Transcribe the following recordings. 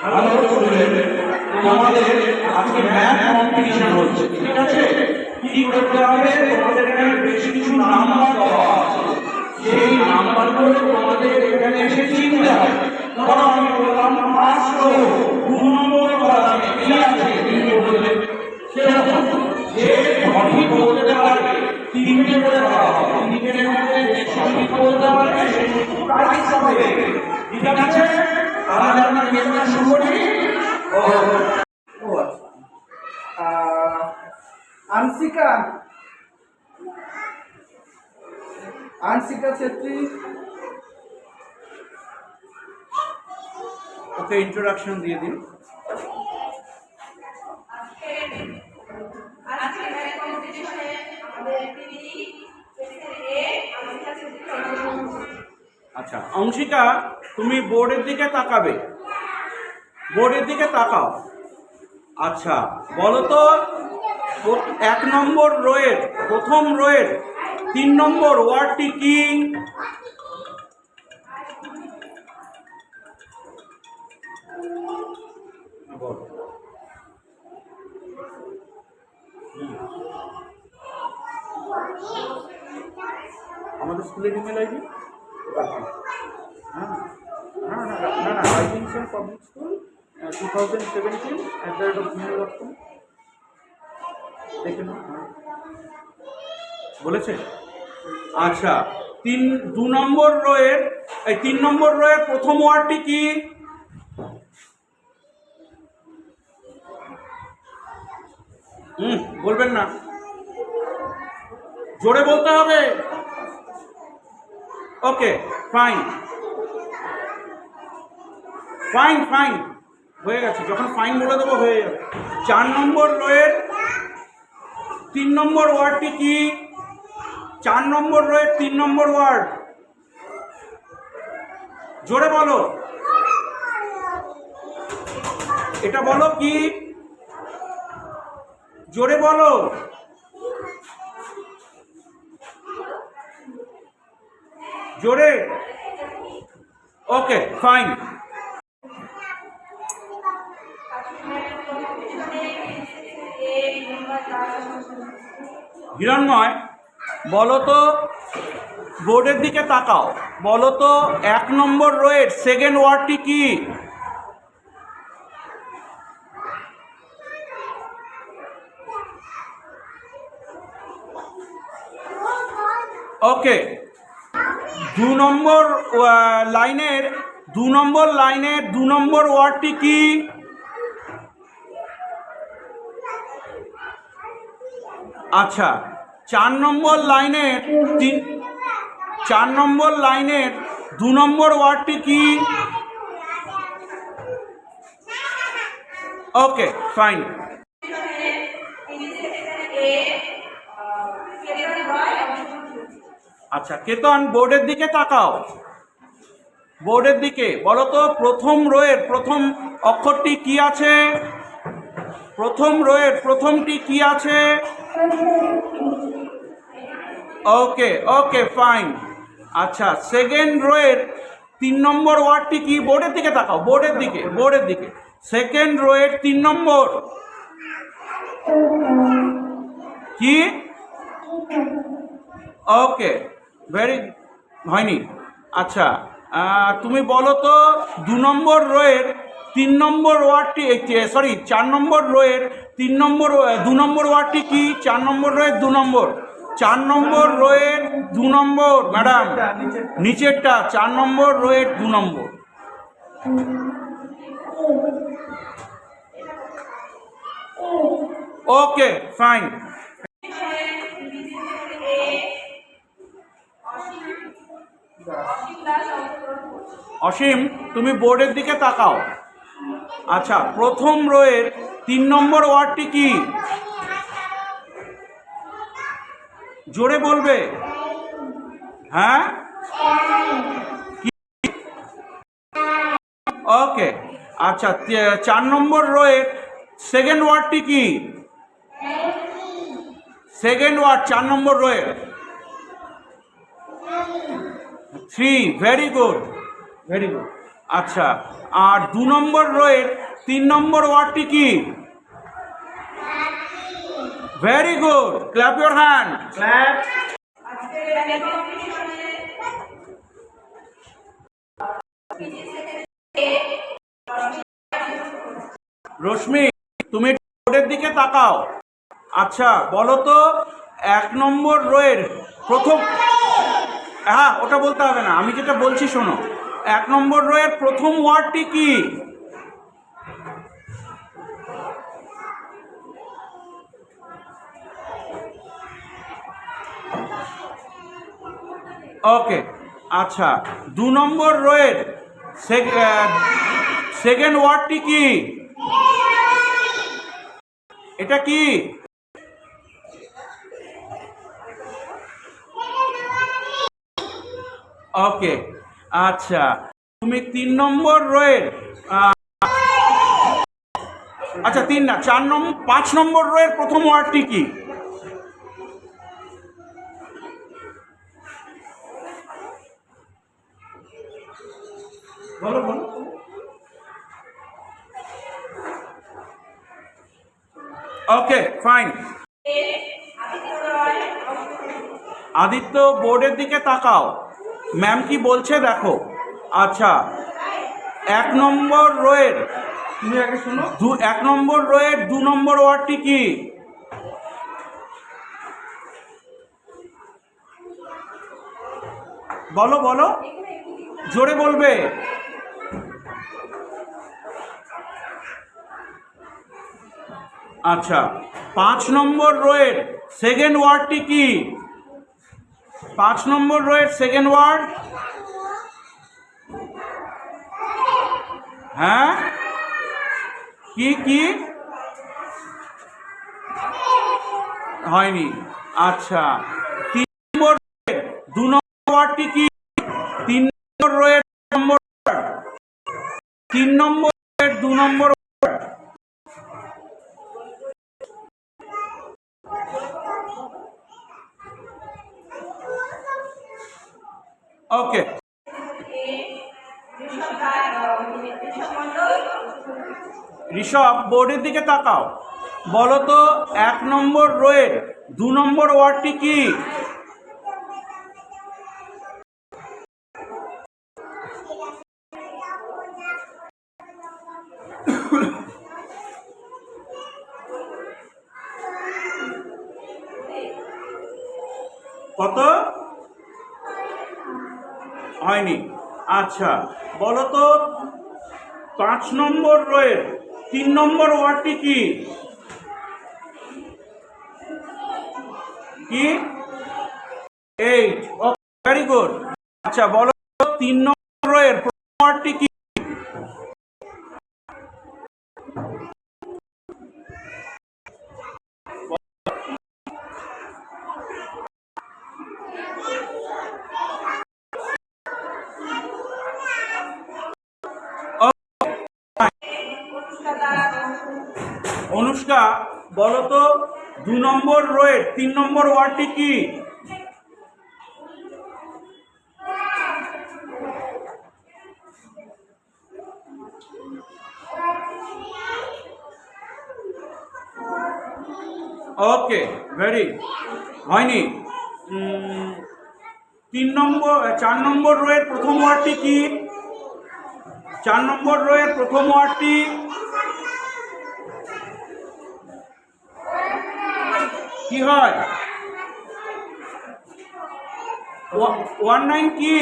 Hello student, তোমাদের আজকে math competition হচ্ছে, ঠিক আছে? কি করতে হবে? তোমাদের এখানে বেশ কিছু নাম্বার দেওয়া আছে, সেই নাম্বারগুলো তোমাদের এখানে এসে চিনতে হবে। ধরো আমি বললাম 500 2 নম্বর কলামে কি আছে তুমি বললে, সেরকম যে সঠিক বলতে পারবে 3টে করে দেওয়া হবে, 3টের মধ্যে যে সঠিক বলতে পারবে সে প্রাইজ পাবে, ঠিক আছে? তাহলে আমরা গেমটা শুরু করি। আনসিকা ছেত্রী, ওকে ইন্ট্রোডাকশন দিয়ে দিন। আচ্ছা অংশিকা, তুমি বোর্ডের দিকে তাকাবে, বোর্ডের দিকে তাকাও। আচ্ছা বলো তো 1 নম্বর রোয়ের প্রথম রোয়ের 3 নম্বর ওয়ার্ডটি কি? আমাদের স্কুলের ইমেল আইডি পাবলিক স্কুল 2017 দেখে বলেছে। আচ্ছা 2 নম্বর রোয়ের 3 নম্বর রোয়ের প্রথম ওয়ার্ডটি কি? বলবেন না, জোরে বলতে হবে। ওকে ফাইন ফাইন ফাইন হয়ে গেছে, যখন ফাইন বলে দেবো হয়ে যাবে। 4 নম্বর রোয়ের 3 নম্বর ওয়ার্ডটি কি? 4 নম্বর রোয়ের 3 নম্বর ওয়ার্ড, জোরে বলো, এটা বলো কি? জোরে বলো। জোরে। Okay fine. হিরণময় বলো তো, বোর্ডের দিকে তাকাও, বলো তো 1 নম্বর রোয়ের সেকেন্ড ওয়ার্ডটি কি? ওকে 2 নম্বর লাইনের 2 নম্বর ওয়ার্ডটি কি? আচ্ছা 4 নম্বর লাইনের 2 নম্বর ওয়ার্ডটি কি? Okay fine. আচ্ছা কেতন বোর্ডের দিকে তাকাও, বোর্ডের দিকে বলো তো প্রথম রোয়ের প্রথম অক্ষরটি কি আছে? প্রথম রোয়ের প্রথমটি কি আছে? ওকে ওকে ফাইন। আচ্ছা সেকেন্ড রোয়ের 3 নম্বর ওয়ার্ডটি কি? বোর্ডের দিকে তাকাও, বোর্ডের দিকে সেকেন্ড রোয়ের 3 নম্বর কি? ওকে ভেরি হয়নি। আচ্ছা তুমি বলো তো 2 নম্বর রোয়ের 3 নম্বর ওয়ার্ডটি 4 নম্বর রোয়ের 3 নম্বর 2 নম্বর ওয়ার্ডটি কি? 4 নম্বর রোয়ের 2 নম্বর, 4 নম্বর রোয়ের 2 নম্বর ম্যাডাম, নিচেরটা 4 নম্বর রোয়ের 2 নম্বর। Okay fine. অসীম তুমি বোর্ডের দিকে তাকাও। আচ্ছা প্রথম রোয়ের 3 নম্বর ওয়ার্ডটি কি? জোরে বলবে। হ্যাঁ ওকে আচ্ছা 4 নম্বর রোয়ের সেকেন্ড ওয়ার্ডটি কি? সেকেন্ড ওয়ার্ড 4 নম্বর রোয়ের 3। Very good very good. আচ্ছা, আর 2 নম্বর রোয়ের 3 নম্বর ওয়ার্ডটি কি? Very good, clap your hand, clap. Rashmi, তুমি বোর্ডের দিকে তাকাও। আচ্ছা, বলো তো 1 নম্বর রোয়ের প্রথম, হ্যাঁ ওটা বলতে হবে না, আমি যেটা বলছি শোনো। 1 নম্বর রোয়ের প্রথম ওয়ার্ডটি কি? ওকে, আচ্ছা, 2 নম্বর রোয়ের সেকেন্ড ওয়ার্ডটি কি? এটা কি? ওকে, আচ্ছা, তুমি 3 নম্বর রোয়ের আচ্ছা 3 না 4 নম্বর 5 নম্বর রোয়ের প্রথম ওয়ার্ডটি কি? বলো বলো। ওকে, ফাইন। আদিত্য, বোর্ডের দিকে তাকাও, ম্যাম কি বলছে দেখো। আচ্ছা, 1 নম্বর রোয়ের, তুমি আগে শোনো, 1 নম্বর রোয়ের 2 নম্বর ওয়ার্ডটি কি? বলো বলো, জোরে বলবে। আচ্ছা, 5 নম্বর রোয়ের সেকেন্ড ওয়ার্ডটি কি? 5 নম্বর রোয়ের সেকেন্ড ওয়ার্ড, হ্যাঁ কি কি? হয়নি। আচ্ছা, 3 নম্বর রোয়ের 2 নম্বর ওয়ার্ডটি কি? 3 নম্বর রোয়ের নম্বর ওয়ার্ড, 3 নম্বর রোয়ের 2 নম্বর ওয়ার্ড। ওকে, ঋষভ, বোর্ডের দিকে তাকাও, বলো তো 1 নম্বর রোয়ের 2 নম্বর ওয়ার্ডটি কি? কত? হয়নি। আচ্ছা, বলো তো 5 নম্বর রোয়ের 3 নম্বর ওয়ার্ডটি কি? কি? 8। ওকে, ভেরি গুড। আচ্ছা, বলো 3 নম্বর রোয়ের প্রথম ওয়ার্ডটি কি? অনুষ্কা, বলো তো 2 নম্বর রোয়ের 3 নম্বর ওয়ার্ডটি কি? ওকে, ভেরি, হয়নি। 4 নম্বর রোয়ের প্রথম ওয়ার্ডটি কি? 4 নম্বর রোয়ের প্রথম ওয়ার্ডটি কি হয়? 19 কি?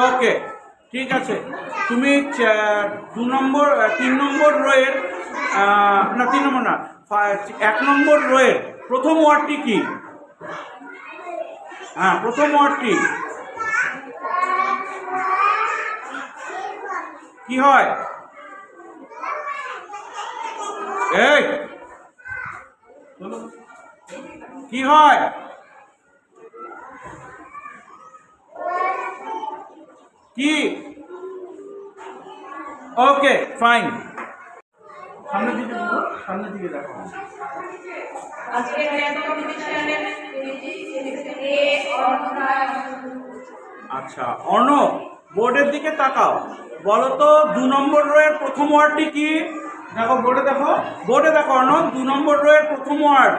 ওকে, ঠিক আছে, তুমি 3 নম্বর রোয়ের না 3 নম্বর না 1 নম্বর রোয়ের প্রথম ওয়ার্ডটি কি? হ্যাঁ, প্রথম ওয়ার্ডটি কি হয়? এই কি হয়? কি? ওকে, ফাইন। সামনের দিকে দেখো, সামনের দিকে দেখো। আজকে ম্যাথ কম্পিটিশনের এ অর্ণব। আচ্ছা অর্ণব, বোর্ডের দিকে তাকাও, বলো তো 2 নম্বর রোয়ের প্রথম ওয়ার্ডটি কি? দেখো বোর্ডে দেখো। বোর্ডে দেখো অর্ণব, 2 নম্বর রোয়ের প্রথম ওয়ার্ড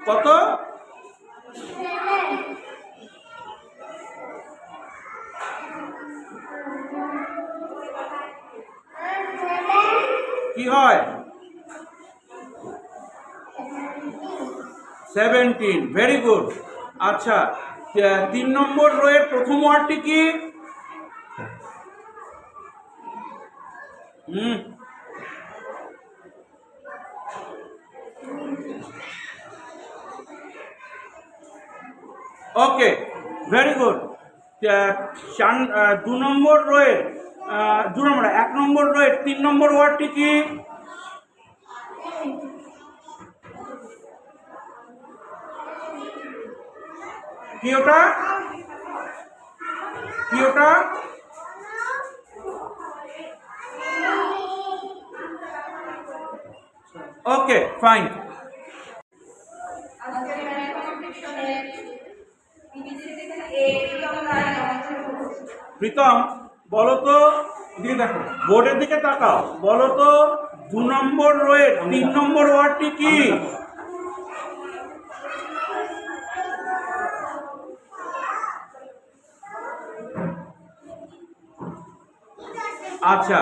কত? কি হয়? 17, ভেরি গুড। আচ্ছা 3 নম্বর রোয়ের প্রথম ওয়ার্ডটি কি? ওকে, ভেরি গুড। 2 নম্বর রোয়ের 1 নম্বর রোয়ের 3 নম্বর ওয়ার্ডটি কি? কি ওটা? কি ওটা? Okay fine. আজকে ম্যাথ কম্পিটিশনের এ প্রীতম, বলো তো, দিয়ে দেখো বোর্ডের দিকে তাকাও, বলো তো 2 নম্বর রোয়ের 3 নম্বর ওয়ার্ডটি কি? আচ্ছা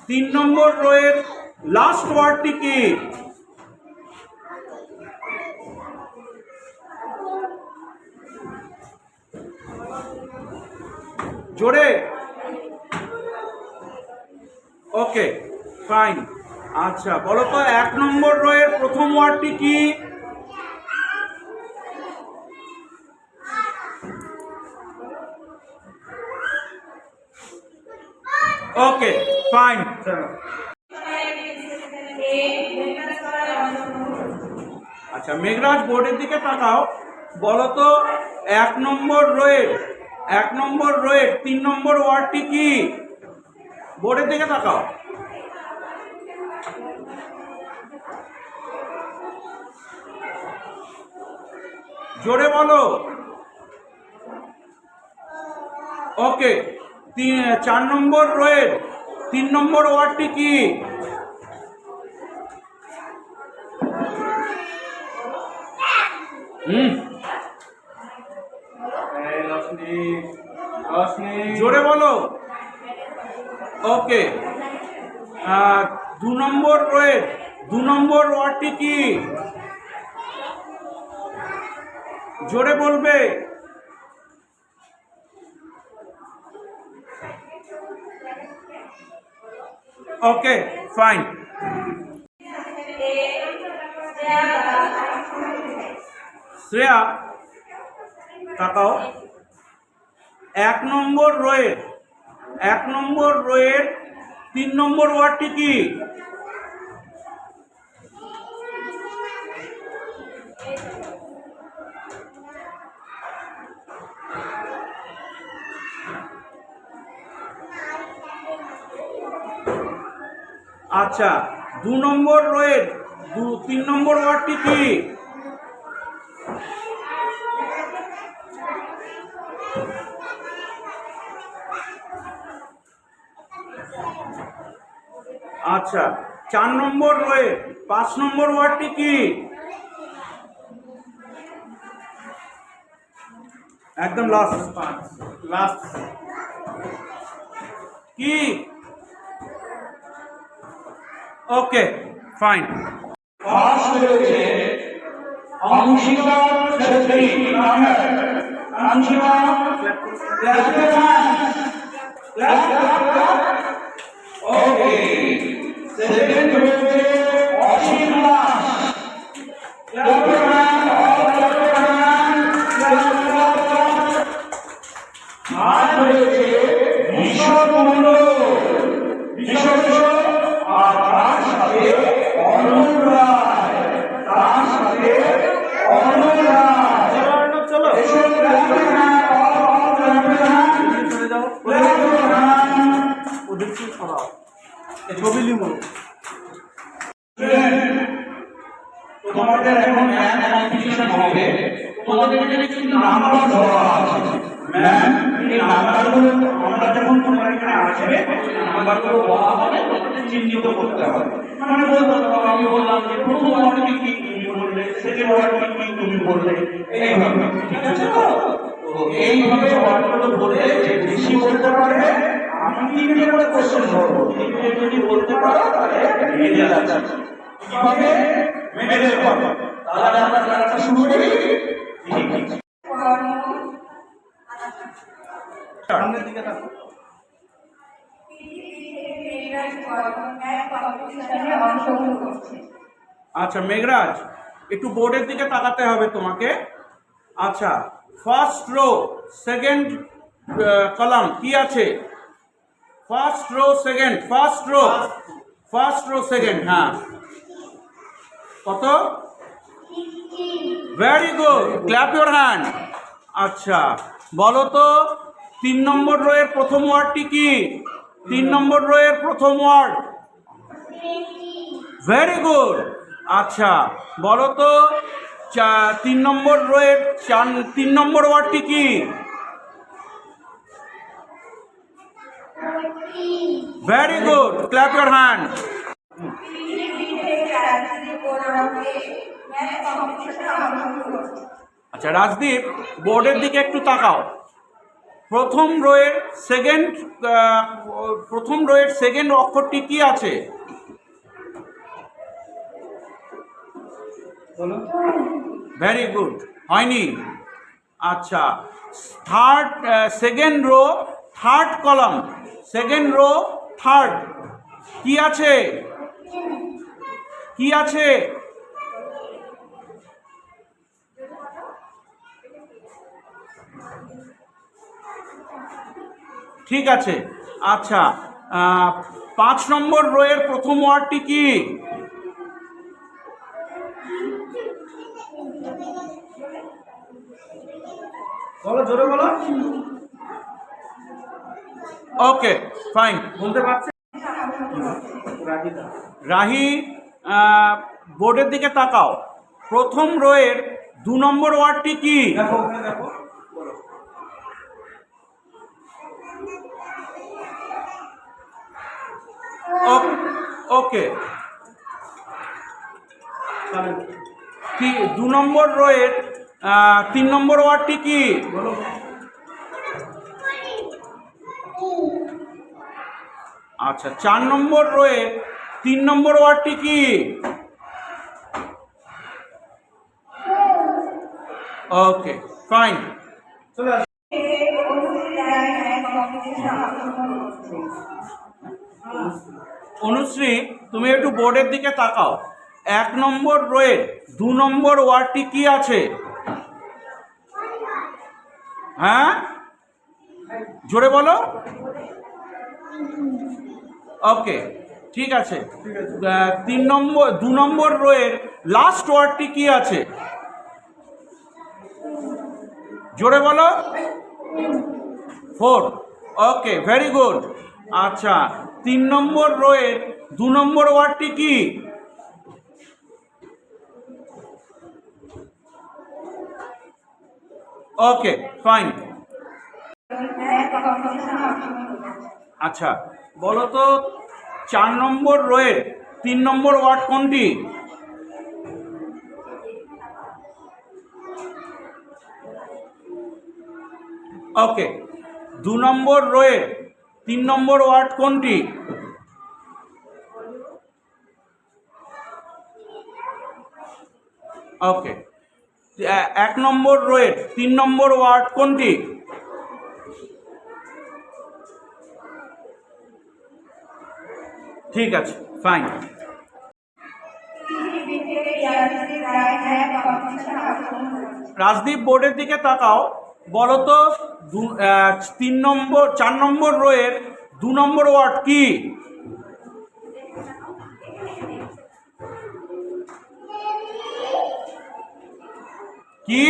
3 নম্বর রোয়ের লাস্ট ওয়ার্ডটি কি? জোরে। Okay fine. আচ্ছা বলো তো 1 নম্বর রোয়ের প্রথম ওয়ার্ডটি কি? Okay fine. আচ্ছা মেঘরাজ, বোর্ডের দিকে তাকাও, বলো তো 1 নম্বর রোয়ের 3 নম্বর ওয়ার্ডটি কি? বোর্ডের দিকে তাকাও। জোরে বলো। ওকে 4 নম্বর রোয়ের 3 নম্বর ওয়ার্ডটি কি? জোরে বলো। ওকে 2 নম্বর রোয়ের 2 নম্বর ওয়ার্ডটি কি? জোরে বলবে। Okay fine. শ্রেয়া তাকাও, 1 নম্বর রোয়ের 3 নম্বর ওয়ার্ডটি কি? আচ্ছা 2 নম্বর রোয়ের 3 নম্বর ওয়ার্ডটি কি? আচ্ছা 4 নম্বর রোয়ের 5 নম্বর ওয়ার্ডটি কি? একদম লাস্ট কি? Okay fine. ফার্স্ট হয়েছে অংশিকা ছেত্রী নামে। অংশিকা ওকে। সেকেন্ড হয়েছে অসীম দাস। থার্ড হয়েছে ভীষণ মন্ডল। আর তার সাথে অর্ণব রায়। চলো ছবি লিখো। তোমাদের এখন এক কম্পিটিশন হবে, তোমাদের এখানে কিছু নাম্বার দেওয়া আছে। ম্যাম এই নাম্বারগুলো আমরা যখন তোমরা এখানে আসবে নাম্বারগুলো বলা হবে, তোমাদের চিহ্নিত করতে হবে। মানে বলতে হবে, আমি বললাম যে প্রথম ওয়ার্ডে কি তুমি বললে, সেকেন্ড ওয়ার্ডে কি তুমি বললে, এইভাবে। ঠিক আছে তো? তো এইভাবে ওয়ার্ডগুলো বলে যে বেশি বলতে পারবে আমি তিনটে করে কোশ্চেন করবো, তিনটে যদি বলতে পারো তাহলে মেডেল আছে। কিভাবে মেডেল পাবো? তাহলে আমরা খেলাটা শুরু করি। ঠিক আছে, সামনের দিকে থাকো। আচ্ছা মেঘরাজ, একটু বোর্ডের দিকে তাকাতে হবে তোমাকে। আচ্ছা, ফার্স্ট রো সেকেন্ড কলাম কি আছে? First row second, first row second, হ্যাঁ কত? Very good, clap your hand. আচ্ছা বলো তো 3 নম্বর রো এর প্রথম ওয়ার্ডটি কি? 3 নম্বর রো এর প্রথম ওয়ার্ড? Very good. আচ্ছা বলো তো 3 নম্বর রো এর 3 নম্বর ওয়ার্ডটি কি? Very good, clap your hand. আচ্ছা রাজদীপ, বোর্ডের দিকে একটু তাকাও। প্রথম রোয়ের সেকেন্ড অক্ষরটি কি আছে? ভেরি গুড, হয়নি? আচ্ছা second rho third column, second rho third কি আছে? কি আছে? ঠিক আছে। আচ্ছা 5 নম্বর রো এর প্রথম ওয়ার্ডটি কি? বলো, জোরে বলো। ওকে ফাইন, বলতে পারছি। রাহি, বোর্ডের দিকে তাকাও। প্রথম রো এর 2 নম্বর ওয়ার্ডটি কি? দেখো ওখানে দেখো, বলো। ওকে, 2 নম্বর রো এর 3 নম্বর ওয়ার্ডটি কি? বলো। আচ্ছা 4 নম্বর রো এর 3 নম্বর ওয়ার্ডটি কি? Okay fine. চলে আসো। অনুশ্রী, তুমি একটু বোর্ডের দিকে তাকাও। 1 নম্বর রো এর 2 নম্বর ওয়ার্ডটি কি আছে? হ্যাঁ জোরে বলো। ওকে ঠিক আছে। 2 নম্বর রো এর লাস্ট ওয়ার্ডটি কি আছে? জোরে বলো। 4। Okay very good. আচ্ছা 3 নম্বর রো এর 2 নম্বর ওয়ার্ডটি কি? Okay fine. আচ্ছা বলো তো 4 নম্বর রো এর 3 নম্বর ওয়ার্ড কোনটি? ওকে 2 নম্বর রো এর 3 নম্বর ওয়ার্ড কোনটি? ওকে 1 নম্বর রো এর 3 নম্বর ওয়ার্ড কোনটি? ঠিক আছে ফাইন। রাজদীপ বোর্ডের দিকে তাকাও। বলো তো 4 নম্বর রো এর 2 নম্বর ওয়ার্ড কি? কি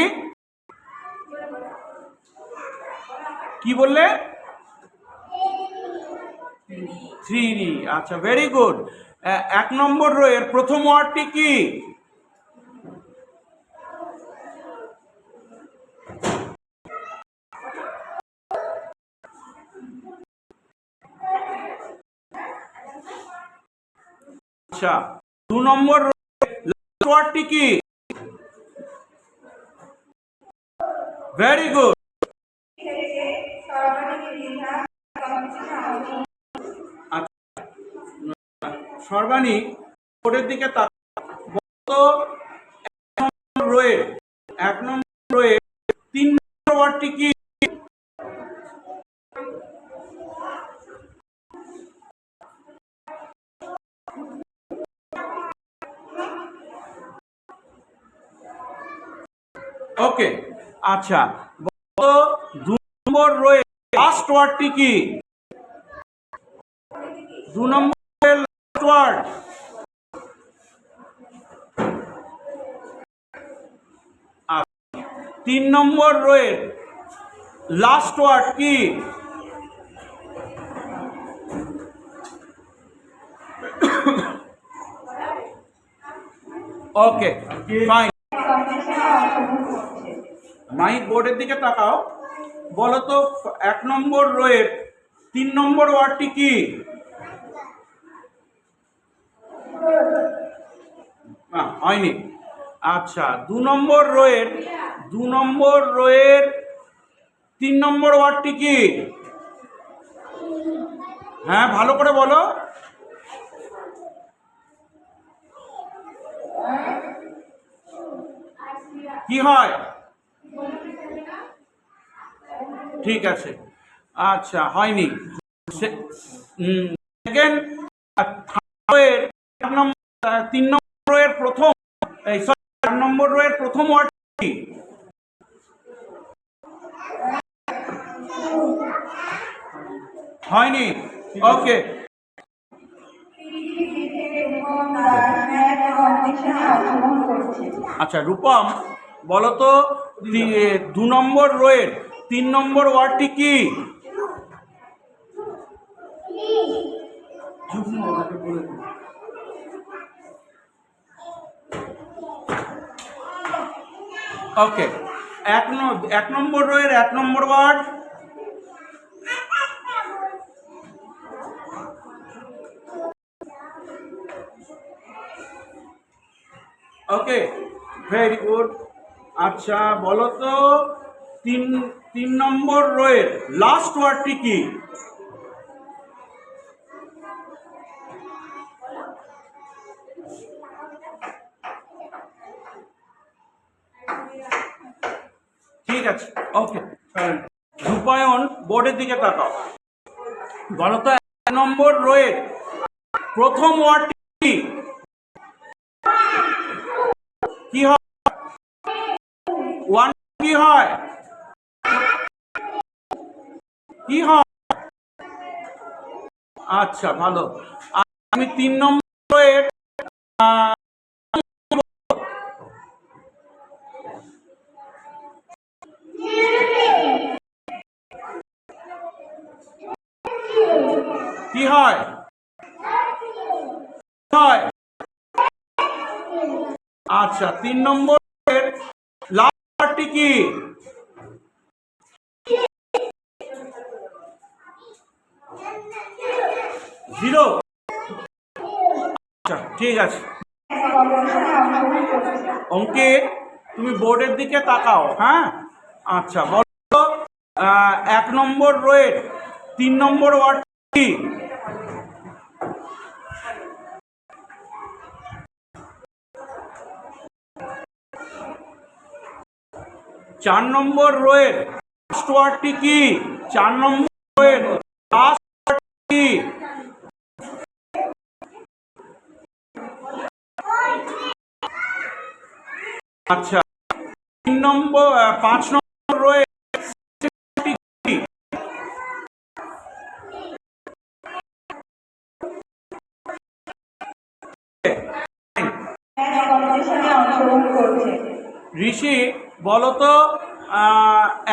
কি বললে? 3। আচ্ছা ভেরি গুড। 1 নম্বর রো এর প্রথম ওয়ার্ডটি কি? আচ্ছা 2 নম্বর লাস্ট ওয়ার্ডটি কি? Very good. সর্বাণী বোর্ডের দিকে রোয়ের 1 নম্বর রোয়ের 3 নম্বর ওয়ার্ডটি কি? ওকে আচ্ছা 2 নম্বর রোয়ের লাস্ট ওয়ার্ডটি কি? 2 নম্বরের লাস্ট ওয়ার্ড। আর 3 নম্বর রোয়ের লাস্ট ওয়ার্ড কি? Okay fine. মাইক বোর্ডের দিকে তাকাও, বলো তো 1 নম্বর রোয়ের 3 নম্বর ওয়ার্ডটি কি? হয়নি। আচ্ছা 2 নম্বর রোয়ের 3 নম্বর ওয়ার্ডটি কি? হ্যাঁ ভালো করে বলো। কি হয়? ঠিক আছে, আচ্ছা হয়নি। সেকেন্ড 3 নম্বর রোয়ের প্রথম 4 নম্বর রোয়ের প্রথম ওয়ার্ড কি? হয়নি। ওকে আচ্ছা রূপম বলো তো 2 নম্বর রোয়ের 3 নম্বর ওয়ার্ডটি কি? ওকে 1 নম্বর রোয়ের 1 নম্বর ওয়ার্ড। Okay very good. আচ্ছা বলো তো 3 নম্বর রোয়ের লাস্ট ওয়ার্ডটি কি? ঠিক আছে ওকে। রূপায়ণ বোর্ডের দিকে তাকাও, বলো তো 1 নম্বর রোয়ের প্রথম ওয়ার্ডটি কি? কি হয়? 1 কি হয়? কি হয়? আচ্ছা ভালো। আমি 3 নম্বরের কি হয়? আচ্ছা 3 নম্বরের লাস্ট ওয়ার্ডটি কি? 0। আচ্ছা ঠিক আছে। অঙ্কিত তুমি বোর্ডের দিকে তাকাও। হ্যাঁ আচ্ছা বলো 1 নম্বর রোয়ের 3 নম্বর ওয়ার্ড কি? চার নম্বর রোয়ের লাস্ট ওয়ার্ডটি কি? 4 নম্বর রোয়ের লাস্ট ওয়ার্ডটি কি? আচ্ছা 5 নম্বর রোয়ের কি? ঋষি বলো তো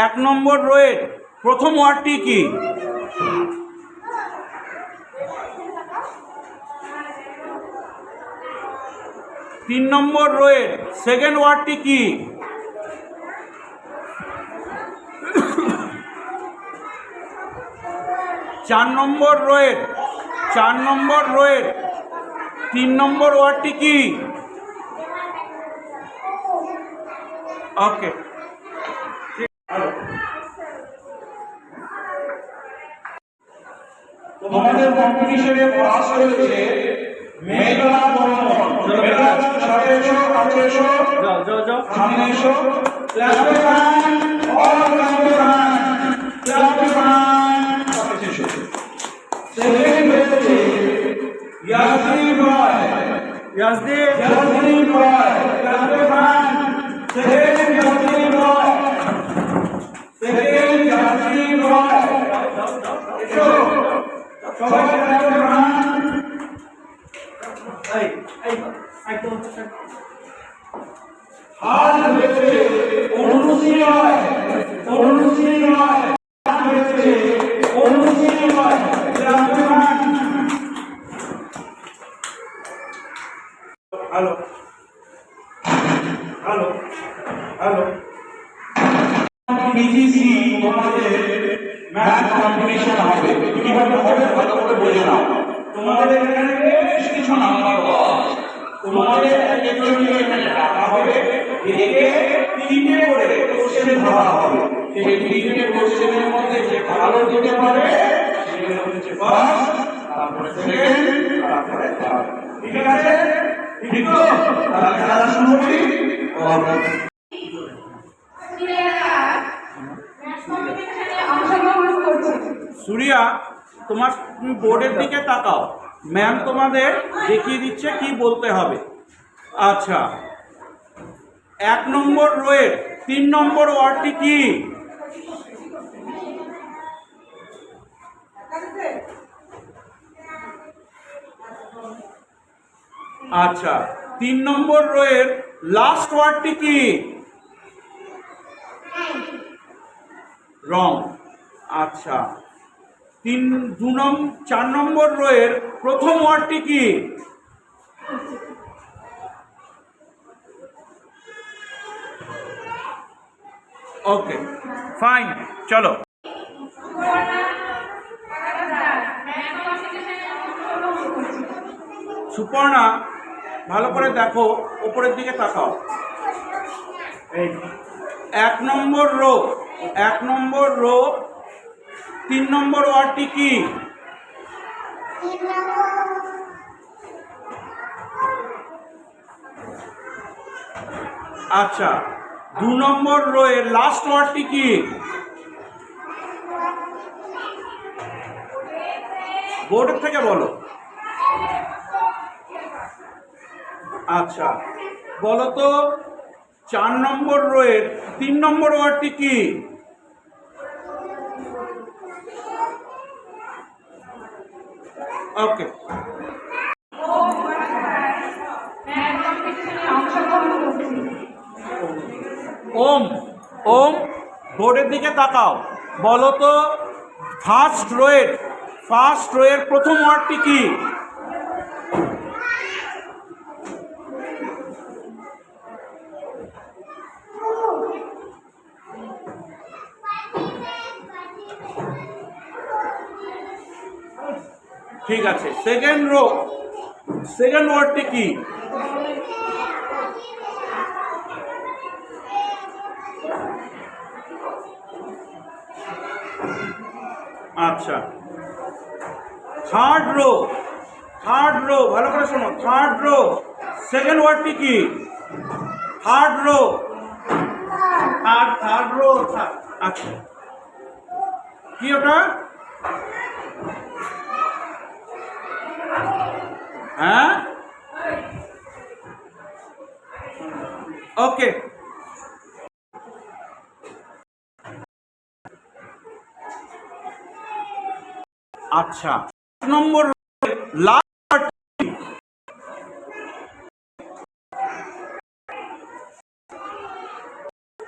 1 নম্বর রোয়ের প্রথম ওয়ার্ডটি কি? তিন নম্বর রোয়ের সেকেন্ড ওয়ার্ডটি কি? চার নম্বর রোয়ের তিন নম্বর ওয়ার্ডটি কি? ওকে, তোমাদের কম্পিটিশনে পাস হয়েছে মেঘলা বর্মন। মেঘলা সাথে এসো, কাছে এসো, যাও যাও যাও। সামনে এসো। Clap of hand, all clap of hand, clap of hand, কাছে এসো। সেকেন্ড হয়েছে ইয়াসিন রয়। ইয়াসদিন, Yasin Roy, clap of hand. Second Yasin Roy, second Yasin Roy. এসো সবাই ক্লাস অফ হ্যান্ড। হাল হয়েছে অনুশ্রী রয়, অনুশ্রী রয়, হাল হয়েছে Anushree Roy. Clap of hand. Hello hello hello. PGC তোমাদের ম্যাথ কম্পিটিশন হবে। কিভাবে হবে ভালো করে বুঝে নাও। তোমাদের এখানে বেশ কিছু নাম্বার দেওয়া আছে। তোমাদের এক একজনকে এখানে ডাকা হবে, ডেকে তিনটে করে কোশ্চেন ধরা হবে। সেই তিনটে কোশ্চেনের মধ্যে যে ভালো দিতে পারে সে হচ্ছে ফার্স্ট, তারপরে সেকেন্ড, তারপরে থার্ড। ঠিক আছে? ঠিক তো? তাহলে খেলা শুরু করি। অংশগ্রহণ করছে। সুরিয়া, তুমি বোর্ডের দিকে তাকাও। ম্যাম তোমাদের দেখিয়ে দিচ্ছে কি বলতে হবে। আচ্ছা, 1 নম্বর রোয়ের 3 নম্বর ওয়ার্ডটি কি? আচ্ছা, 3 নম্বর রোয়ের লাস্ট ওয়ার্ডটি কি? রং। আচ্ছা, 4 নম্বর রোয়ের প্রথম ওয়ার্ডটি কি? ওকে, ফাইন, চলো। সুপর্ণা, ভালো করে দেখো, উপরের দিকে তাকাও। এই 1 নম্বর রো, 1 নম্বর রো 3 নম্বর ওয়ার্ডটি কি? আচ্ছা, 2 নম্বর রো এর লাস্ট ওয়ার্ডটি কি? বোর্ডের থেকে বলো। আচ্ছা, বলো তো 4 নম্বর রো এর 3 নম্বর ওয়ার্ডটি কি? ওকে, ওম, ওম, বোর্ডের দিকে তাকাও। বলো তো ফার্স্ট রোয়ের প্রথম ওয়ার্ডটি কি? ঠিক আছে, সেকেন্ড ওয়ার্ডটি কি? আচ্ছা, থার্ড রো, ভালো করে শোনো। থার্ড রো সেকেন্ড ওয়ার্ডটি কি? Third rho. আচ্ছা, কি ওটা? হ্যাঁ, ওকে। আচ্ছা, 1 নম্বর লাস্ট,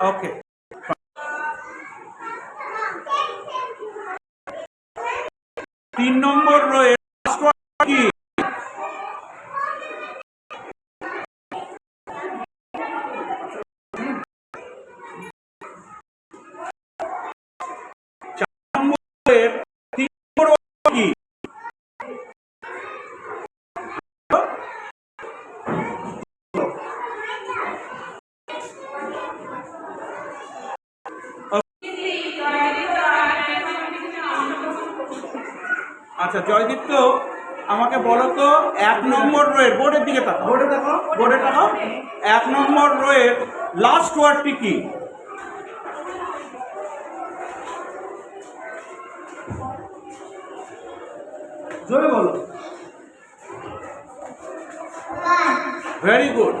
ওকে। 3 নম্বর রোয়ে লাস্ট ওয়ার্ড কি? আচ্ছা জয়দীপ্ত, আমাকে বলো তো 1 নম্বর রোয়ের বোর্ডের দিকে তাকাও, বোর্ডে তাকাও। 1 নম্বর রোয়ের লাস্ট ওয়ার্ডটি কি? জোরে বলো। Very good.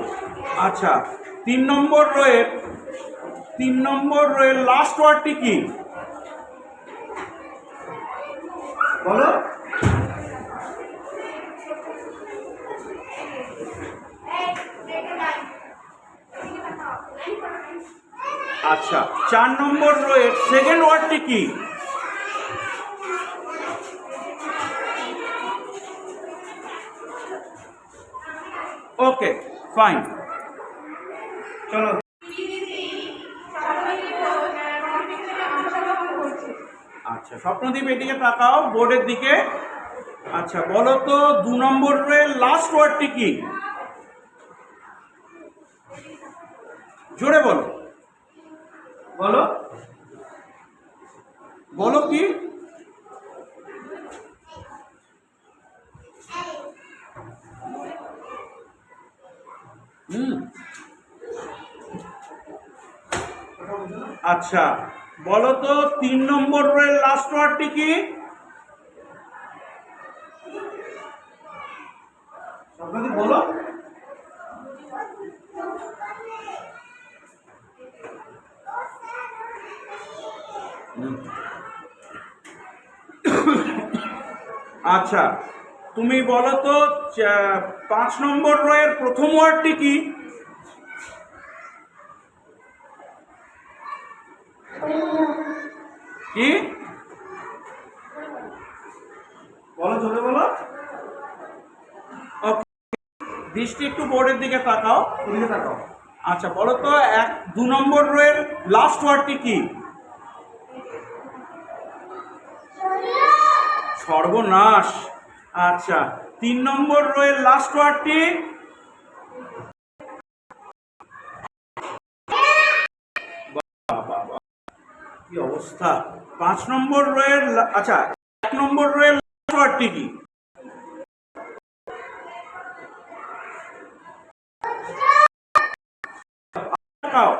আচ্ছা 3 নম্বর রোয়ের লাস্ট ওয়ার্ডটি কি? বলো। আচ্ছা 4 নম্বর রোয়ের সেকেন্ড ওয়ার্ডটি কি? ওকে ফাইন, চলো। আচ্ছা স্বপ্নদীপ এদিকে তাকাও, বোর্ডের দিকে। আচ্ছা বলো তো 2 নম্বর রোয়ের লাস্ট ওয়ার্ডটি কি? জোরে বলো, বলো। বলো কি? আচ্ছা বলো তো 3 নম্বর রোয়ের লাস্ট ওয়ার্ডটি কি? আপনাদের বলো। আচ্ছা তুমি বলো তো 5 নম্বর রোয়ের প্রথম ওয়ার্ডটি কি? কি? বলো, জোরে বলো। ওকে, দৃষ্টি একটু বোর্ডের দিকে তাকাও। ওদিকে তাকাও। আচ্ছা বলো তো 2 নম্বর রোয়ের লাস্ট ওয়ার্ডটি কি? সর্বনাশ। আচ্ছা 3 নম্বর রোয়ের লাস্ট ওয়ার্ডটি? কি অবস্থা। 5 নম্বর রোয়ের আচ্ছা 1 নম্বর রোয়ের লাস্ট ওয়ার্ডটি কি? তাকাও,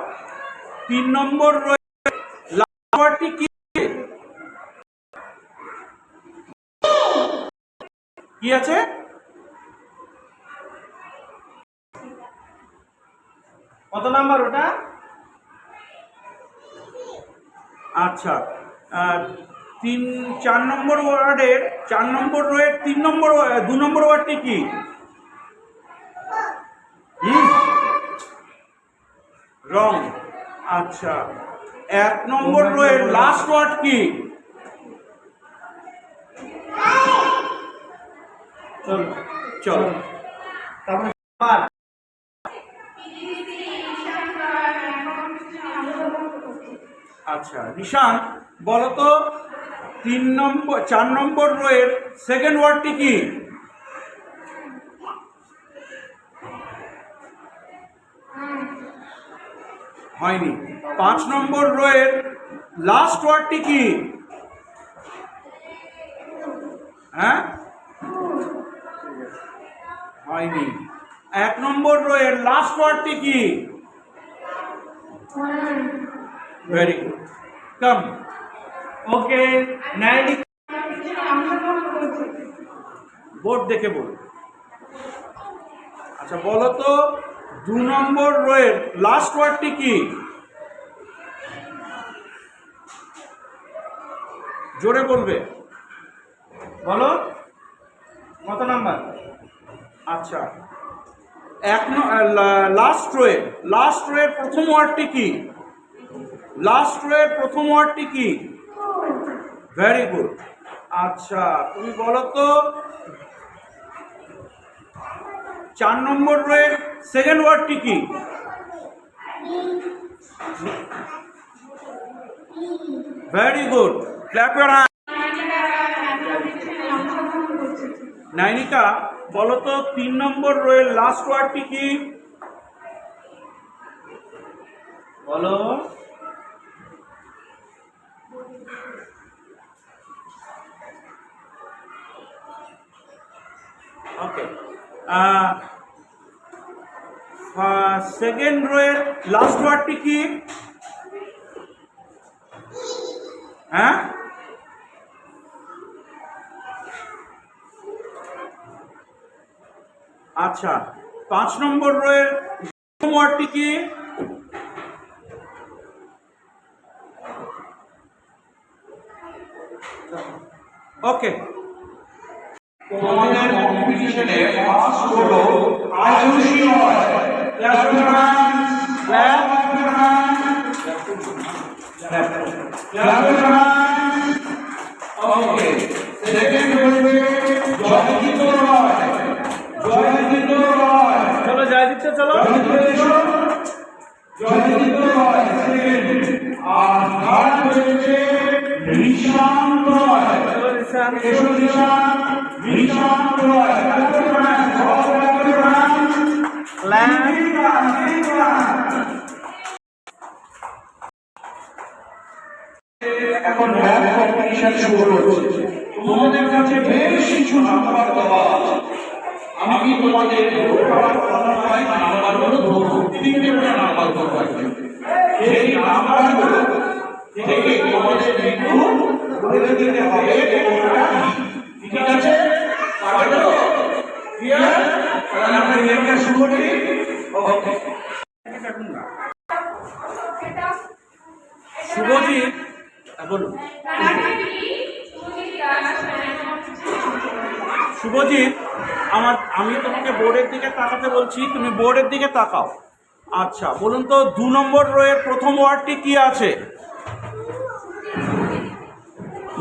3 নম্বর রোয়ের লাস্ট ওয়ার্ডটি কি? কি আছে? কত নাম্বার ওটা? আচ্ছা 4 নম্বর ওয়ার্ডের 4 নম্বর রোয়ের 2 নম্বর ওয়ার্ডটি কি? রং। আচ্ছা 1 নম্বর রোয়ের লাস্ট ওয়ার্ড কি? চলো চলো। তারপরে আচ্ছা নিশান বলো তো 4 নম্বর রোয়ের সেকেন্ড ওয়ার্ডটি কি? হয়নি। 5 নম্বর রোয়ের লাস্ট ওয়ার্ডটি কি? হ্যাঁ হয়নি। 1 নম্বর রোয়ের লাস্ট ওয়ার্ডটি কি? ভেরি গুড, কাম। ওকে। নাইনি বোর্ড দেখে বল। আচ্ছা বলো তো 2 নম্বর রোয়ের লাস্ট ওয়ার্ডটি কি? জোরে বলবে। বলো কত নাম্বার? আচ্ছা লাস্ট রোয়ের প্রথম ওয়ার্ডটি কি? লাস্ট রোয়ের প্রথম ওয়ার্ডটি কি? Very good. আচ্ছা তুমি বলো তো 4 নম্বর রোয়ের সেকেন্ড ওয়ার্ডটি কি? Very good, clap your hand. Nainika বলো তো 3 নম্বর রোয়ের লাস্ট ওয়ার্ডটি কি? বলো। ওকে, সেকেন্ড রোয়ের লাস্ট ওয়ার্ডটি কি? হ্যাঁ, আচ্ছা 5 নম্বর রোয়ের ওয়ার্ডটি কি? ওকে, তোমাদের কম্পিটিশনে ফার্স্ট হলো আয়ুষী হয়। ক্লাস করুন, ক্লাস করুন। ওকে, সেকেন্ড হলো জয়দীপ রয়। জয়দীপ রয়, চলো জয়দীপ্ত, চলো জয়দীপ রয় সেকেন্ড। আর থার্ড হচ্ছে নিশান্ত রয়। চলো নিশান, নিশান্ত রয়। এখন ম্যাথ কম্পিটিশন শুরু হচ্ছে। তোমাদের কাছে বেশ কিছু নাম্বার দেওয়া আছে। আমি তোমাদের নাম্বারগুলো ধরবো, তিনটে করে নাম্বার ধরবো। এই নাম্বারগুলো থেকে তোমাদের কিন্তু বলে দিতে হবে কোনটা কি। ঠিক আছে? পারবে তো? ক্লিয়ার? তাহলে আমরা গেমটা শুরু করি। ওকে, শুভজিৎ বলুন। শুভজিৎ, আমি তোমাকে বোর্ডের দিকে তাকাতে বলছি, তুমি বোর্ডের দিকে তাকাও। আচ্ছা বলুন তো 2 নম্বর রোয়ের প্রথম ওয়ার্ডটি কি আছে?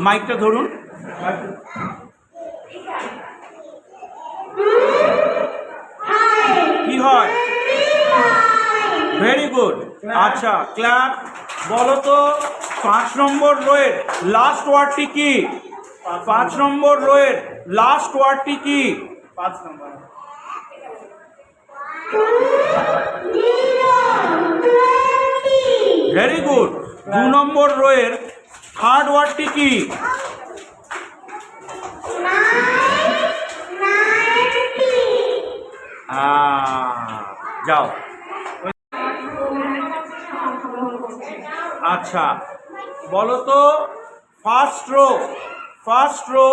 মাইকটা ধরুন। কি হয়? Very good. আচ্ছা ক্লাস, বলো তো 5 নম্বর রোয়ের লাস্ট ওয়ার্ডটি কি? 5 নম্বর রোয়ের লাস্ট ওয়ার্ডটি কি? 5 নম্বর ভেরি গুড। 2 নম্বর রোয়ের থার্ড ওয়ার্ডটি কি? যাও। আচ্ছা বলো তো ফার্স্ট রো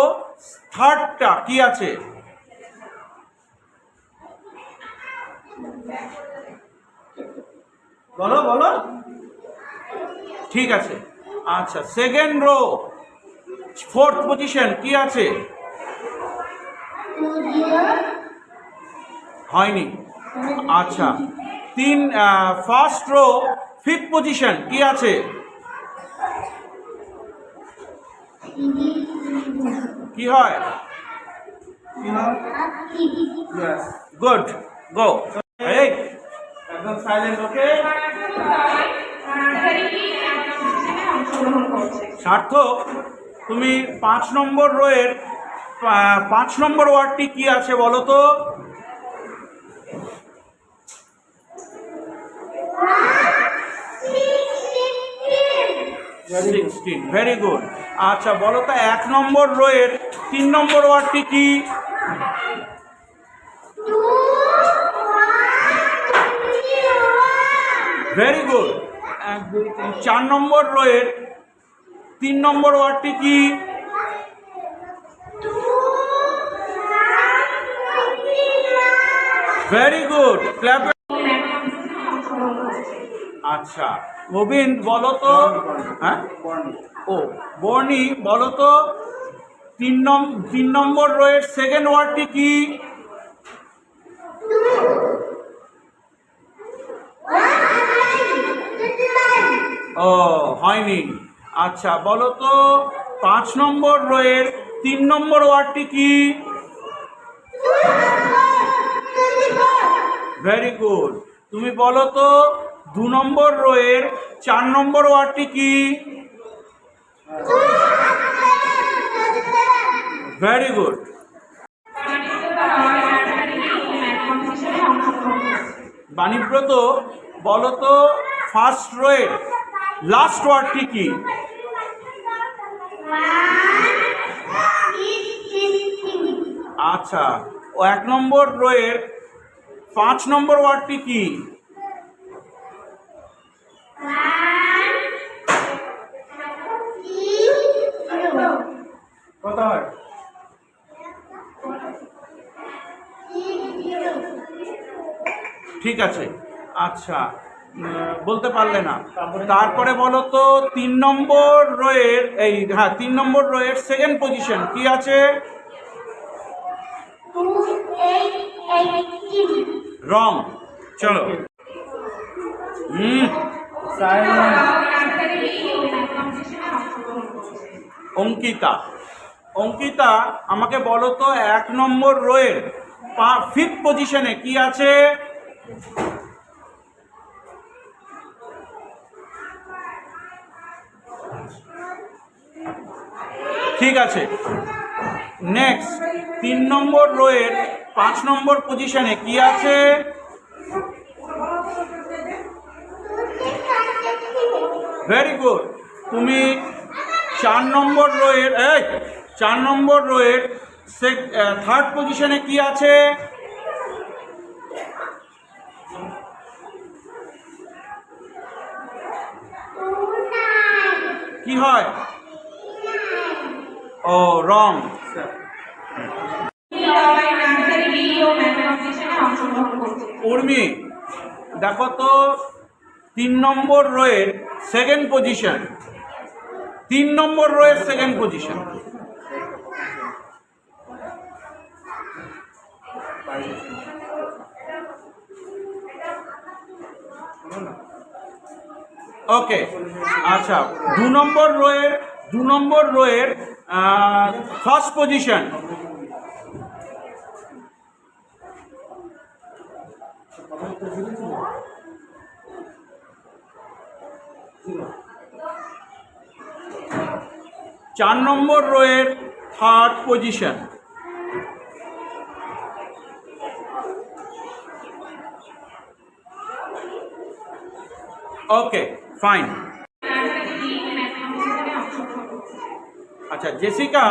থার্ডটা কি আছে? বলো বলো। ঠিক আছে। আচ্ছা সেকেন্ড রো ফোর্থ পজিশন কি আছে? হয়নি। আচ্ছা ফার্স্ট রো ফিফথ পজিশন কি আছে? কি হয়? গুড, গো। এই একদম সাইলেন্ট। ওকে, সার্থক, তুমি 5 নম্বর রোয়ের 5 নম্বর ওয়ার্ডটি কি আছে বলো তো? 16, ভেরি গুড। আচ্ছা বলো তো 1 নম্বর রোয়ের 3 নম্বর ওয়ার্ডটি কি? Very good. 1 2 3 4 নম্বর রোয়ের 3 নম্বর ওয়ার্ডটি কি? Very good, clap. আচ্ছা গোবিন্দ বলো তো, হ্যাঁ ও বর্ণি বলো তো 3 নম্বর রোয়ের সেকেন্ড ওয়ার্ডটি কি? ও হয়নি। আচ্ছা বলো তো 5 নম্বর রোয়ের 3 নম্বর ওয়ার্ডটি কি? Very good. তুমি বলো তো 2 নম্বর রোয়ের 4 নম্বর ওয়ার্ডটি কি? Very good. বাণীব্রত বলো তো ফার্স্ট রোয়ের লাস্ট ওয়ার্ডটি কি? আচ্ছা 1 নম্বর রোয়ের 5 নম্বর ওয়ার্ডটি কি? কত হয়? ঠিক আছে, আচ্ছা, বলতে পারলে না। তারপরে বলো তো 3 নম্বর রোয়ের 3 নম্বর রোয়ের সেকেন্ড পজিশন কি আছে? রং। চলো। অঙ্কিতা, অঙ্কিতা আমাকে বলো তো 1 নম্বর রোয়ের 5th পজিশনে কি আছে? ঠিক আছে, নেক্সট 3 নম্বর রোয়ের 5 নম্বর পজিশনে কি আছে? Very good. তুমি 4 নম্বর রোয়ের 4 নম্বর রোয়ের 3rd পজিশনে কি আছে? কি হয়? ও, রং। উর্মি, দেখো তো 3 নম্বর রোয়ের সেকেন্ড পজিশন, 3 নম্বর রোয়ের সেকেন্ড পজিশন। ওকে, আচ্ছা, 2 নম্বর রোয়ের ফার্স্ট পজিশন। চার নম্বর রোয়ের 3rd পজিশন। ওকে, ফাইন। আচ্ছা জেসিকা,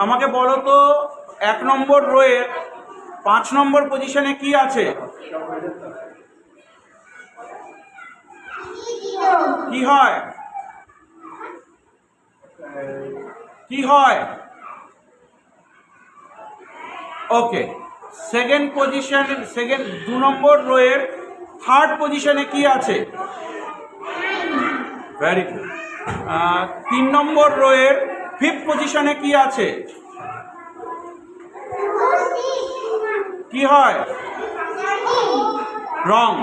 আমাকে বলো তো 1 নম্বর রোয়ের 5 নম্বর পজিশনে কি আছে? কি হয়? কি হয়? ওকে, সেকেন্ড পজিশন, 2 নম্বর রোয়ের 3rd পজিশনে কি আছে? Very good. 3 নম্বর রোয়ের 5th পজিশনে কি আছে? কি হয়? রং।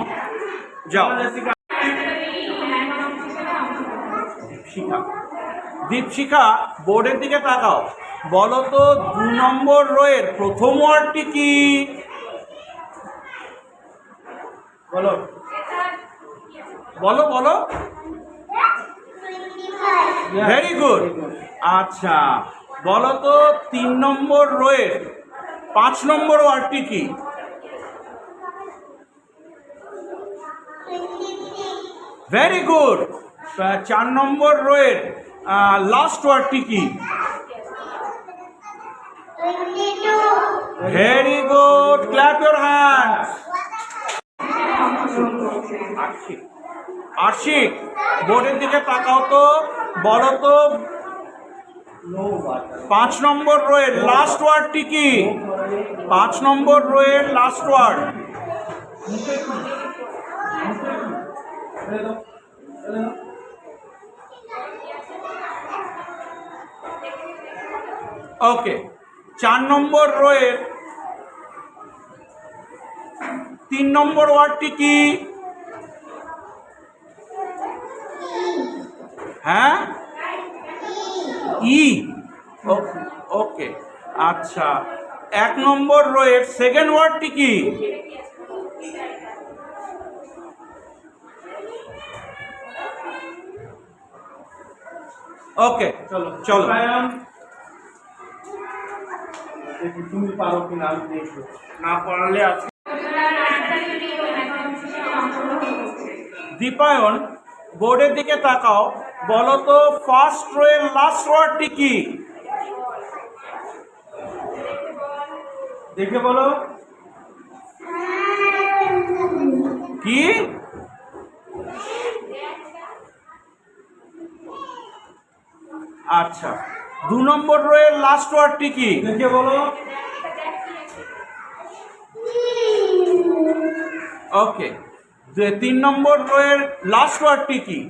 যাও। দীপশিখা, বোর্ডের দিকে তাকাও, বলো তো 2 নম্বর রোয়ের প্রথম ওয়ার্ডটি কি? বলো বলো বলো। Very good. আচ্ছা, বলো তো 3 নম্বর রোয়ের 5 নম্বর ওয়ার্ডটি কি? Very good. 4 নম্বর রোয়ের লাস্ট ওয়ার্ডটি কি? Very good, clap your hands. Ashiq, বোর্ডের দিকে তাকাও তো, বলো তো 5 নম্বর রোয়ের লাস্ট ওয়ার্ডটি কি? 5 নম্বর রোয়ের লাস্ট ওয়ার্ড। ওকে, 4 নম্বর রোয়ের 3 নম্বর ওয়ার্ডটি কি? হ্যাঁ, ই। ওকে, আচ্ছা, 1 নম্বর রোয়ের সেকেন্ড ওয়ার্ডটি কি? ওকে, চলো চলো। দেখি তুমি পারো কিনা, আমি দেখবো। না পারলে আজকে দীপায়ন, বোর্ডের দিকে তাকাও, বলো তো ফার্স্ট রোয়ের লাস্ট ওয়ার্ডটি কি? দেখে বলো কি? আচ্ছা, 2 নম্বর রোয়ের লাস্ট ওয়ার্ডটি কি দেখে বলো। ওকে, 3 নম্বর রোয়ের লাস্ট ওয়ার্ডটি কি?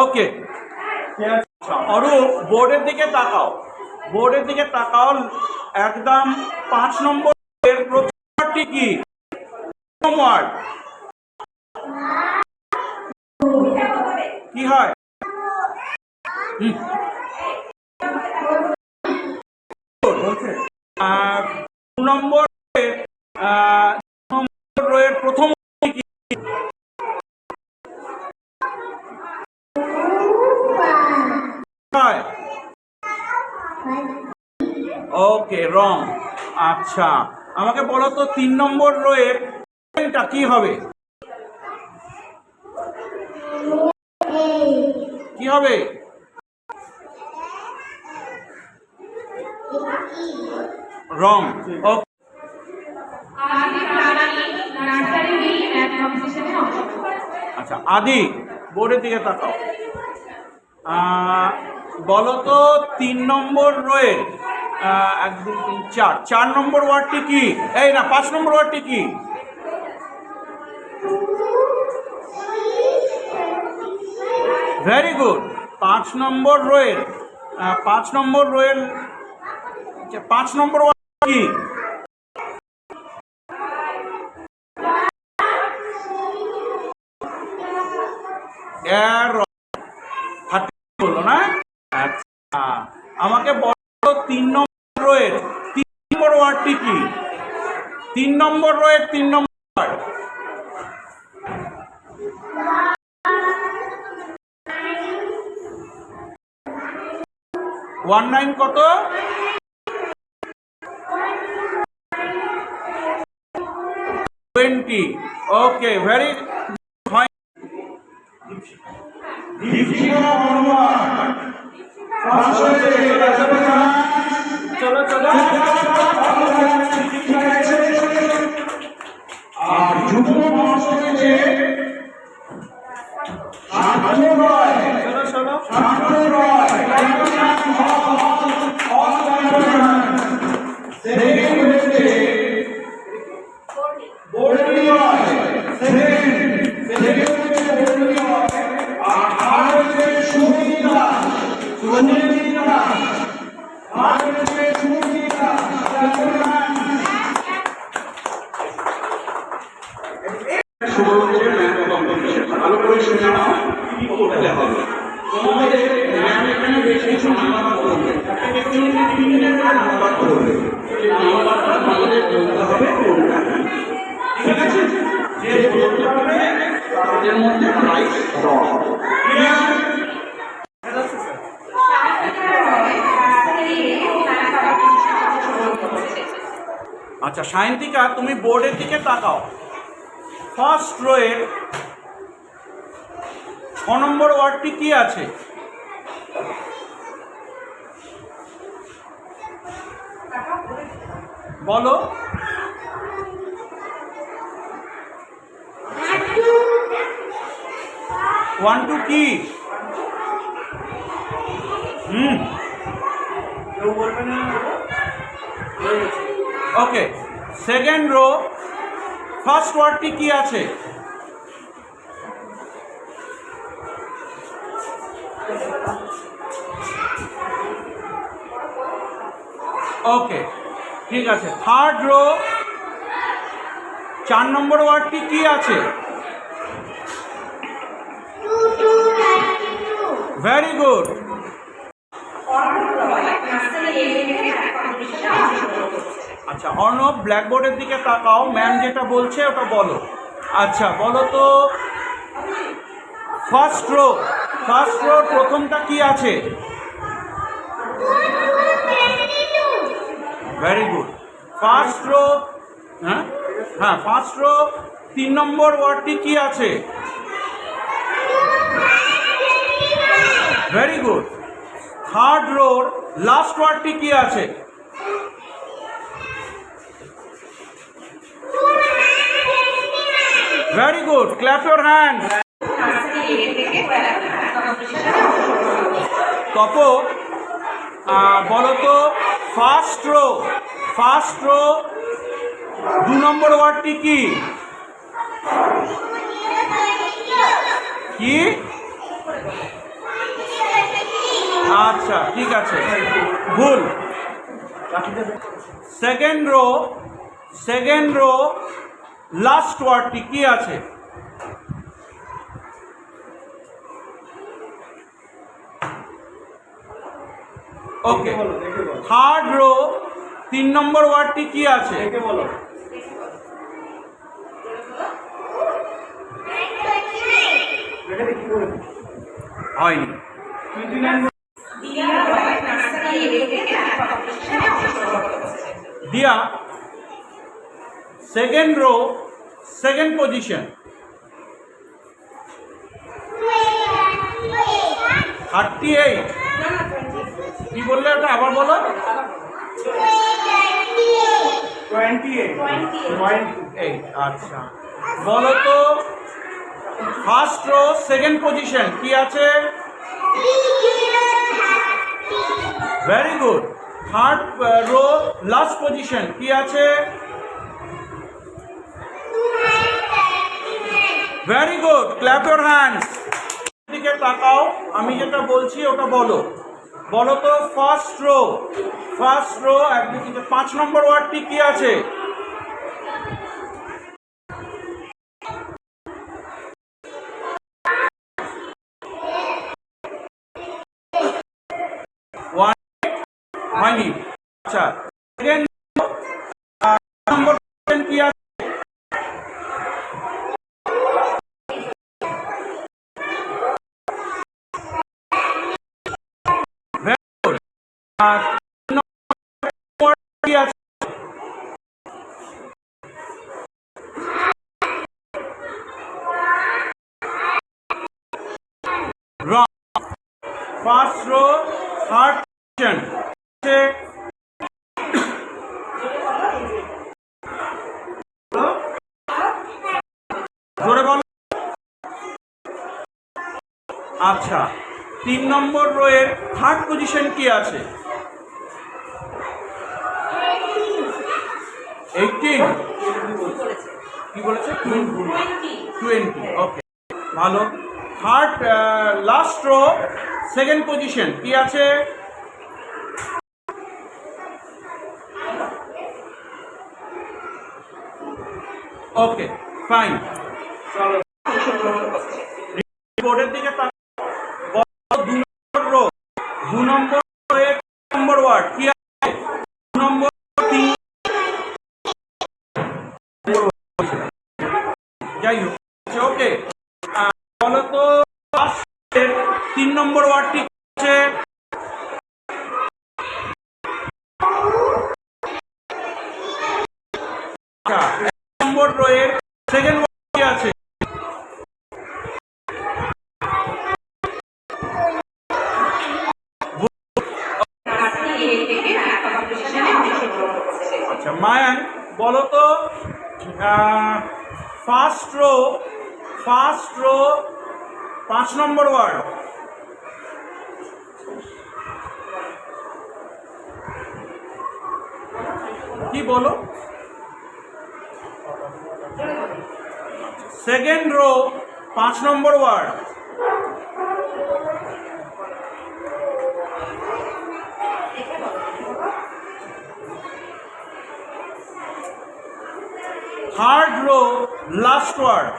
ওকে, অরূপ বোর্ডের দিকে তাকাও, বোর্ডের দিকে তাকাও, একদম 5 নম্বর এর প্রথম ওয়ার্ডটি কি? প্রথম ওয়ার্ড কি হয়? আর 2 নম্বর রোয়ের প্রথম কি হয়? ওকে, রং। আচ্ছা, আমাকে বলো তো 3 নম্বর রোয়ের কি হবে? কি হবে? রং। ওকে, আচ্ছা, আদি বোর্ডের দিকে তাকাও, বলো তো 3 নম্বর রোয়ের 1 2 3 4 4 নম্বর ওয়ার্ডটি কি? এই না, 5 নম্বর ওয়ার্ডটি কি? Very good. 5 নম্বর রোয়ের 5 নম্বর রোয়ের 5 নম্বর ওয়ার্ড কি? বললো না? আচ্ছা, আমাকে বলো 3 নম্বর রোয়ের 3 নম্বর ওয়ার্ডটি কি? 3 নম্বর রোয়ের 3 নম্বর ওয়ার্ড। ওয়ান 9 কত? 20। ওকে, ভেরি চলো চলো। আর যুগ্ম মহাশয় হয়েছে শান্ত রয়, চলো চলো। শান্ত রয়, সেকেন্ড হয়েছে বর্ণি রয়, সেকেন্ড হয়েছে বর্ণি রয়, আর থার্ড হয়েছে সুমতি দাস, সুমতি দাস, থার্ড হয়েছে সুমতি দাস। ভালো করে শুনে নাও, কি করতে হবে। তোমাদের ম্যাম এখানে বেশ কিছু নাম্বার করবে, একটি 3 মিনিটের করে নাম্বার করবে। এই নাম্বারটা আমাদের বলতে হবে কোনটা, ঠিক আছে? যে বলতে হবে তাদের মধ্যে প্রাইস ড্র। আচ্ছা, সায়ন্তিকা তুমি বোর্ডের দিকে তাকাও। ফার্স্ট রোয়ের 6 নম্বর ওয়ার্ডটি কি আছে? বলো। 1 2 কি? কেউ বলবে না? ওকে, সেকেন্ড রো ফার্স্ট ওয়ার্ডটি কি আছে? ওকে, ঠিক আছে। থার্ড রো 4 নম্বর ওয়ার্ডটি কি আছে? Very good. আচ্ছা, অর্ণব ব্ল্যাকবোর্ডের দিকে তাকাও, ম্যাম যেটা বলছে ওটা বলো। আচ্ছা, বলো তো ফার্স্ট রো প্রথমটা কি আছে? Very good. ফার্স্ট রো, হ্যাঁ ফার্স্ট রো 3 নম্বর ওয়ার্ডটি কি আছে? Very good. থার্ড রোর লাস্ট ওয়ার্ডটি কি আছে? Very good, clap your hand. তপ বলো তো ফার্স্ট রো 2 নম্বর ওয়ার্ডটি কি? কি? আচ্ছা ঠিক আছে, ভুল। সেকেন্ড রো লাস্ট ওয়ার্ডটি কি আছে? ওকে। থার্ড রো 3 নম্বর ওয়ার্ডটি কি আছে? বলো। হয়নি। দিয়া সেকেন্ড রো সেকেন্ড পজিশন 38। কি বললে ওটা আবার বলো? 28। আচ্ছা বলো তো ফার্স্ট রো সেকেন্ড পজিশন কি আছে? Very good. Third row last position কি আছে? Very good, clap your hands. দিকে তাকাও, আমি যেটা বলছি ওটা বলো। বলো তো ফার্স্ট রো একদিকে 5 নম্বর ওয়ার্ডটি কি আছে? হয়নি। আচ্ছা সেকেন্ড নম্বর কি আছে? কি আছে? ফার্স্ট রো থার্ড পজিশন জোরে বলো। আচ্ছা 3 নম্বর রো এর থার্ড পজিশন কি আছে? 18। কি বলেছে? 20। ওকে ভালো। Third last rho second position কি আছে? Okay fine. চলো বোর্ডের দিকে 2 নম্বর রো এর নম্বর ওয়ার্ড কি আছে? 2 নম্বর 3। যাই হোক ওকে বলো তো 3 নম্বর ওয়ার্ডটি আছে? আচ্ছা 1 নম্বর রো এর সেকেন্ড ওয়ার্ড কি আছে? আচ্ছা মায়ান বলো তো ফার্স্ট রো 5 নম্বর ওয়ার্ড কি বলো? Second row 5 number word third row last word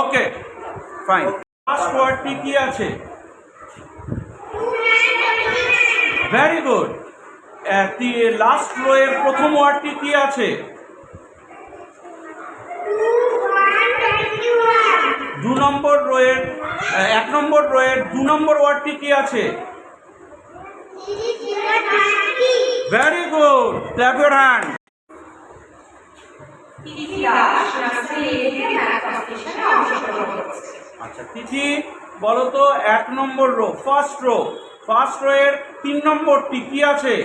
okay fine. Last ওয়ার্ডটি কি আছে? Very good. লাস্ট রো এর প্রথম ওয়ার্ডটি কি আছে? 2 নম্বর রো এর 1 নম্বর রো এর 2 নম্বর ওয়ার্ডটি কি আছে? Very good. Clap your hand. ইতিহাস নার্সারি এ থেকে ম্যাথ কম্পিটিশনে অংশগ্রহণ করছে। আচ্ছা তিথি বলো তো 1 নম্বর রো ফার্স্ট রো এর 3 নম্বরটি কি আছে?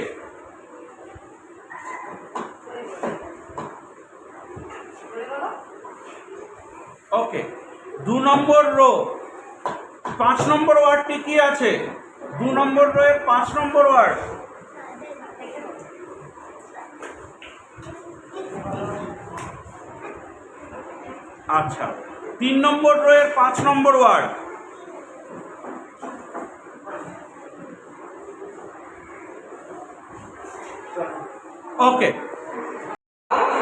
ওকে 2 নম্বর রো 5 নম্বর ওয়ার্ডটি কি আছে? 2 নম্বর রো এর 5 নম্বর ওয়ার্ড। আচ্ছা 3 নম্বর রো এর 5 নম্বর ওয়ার্ড। ওকে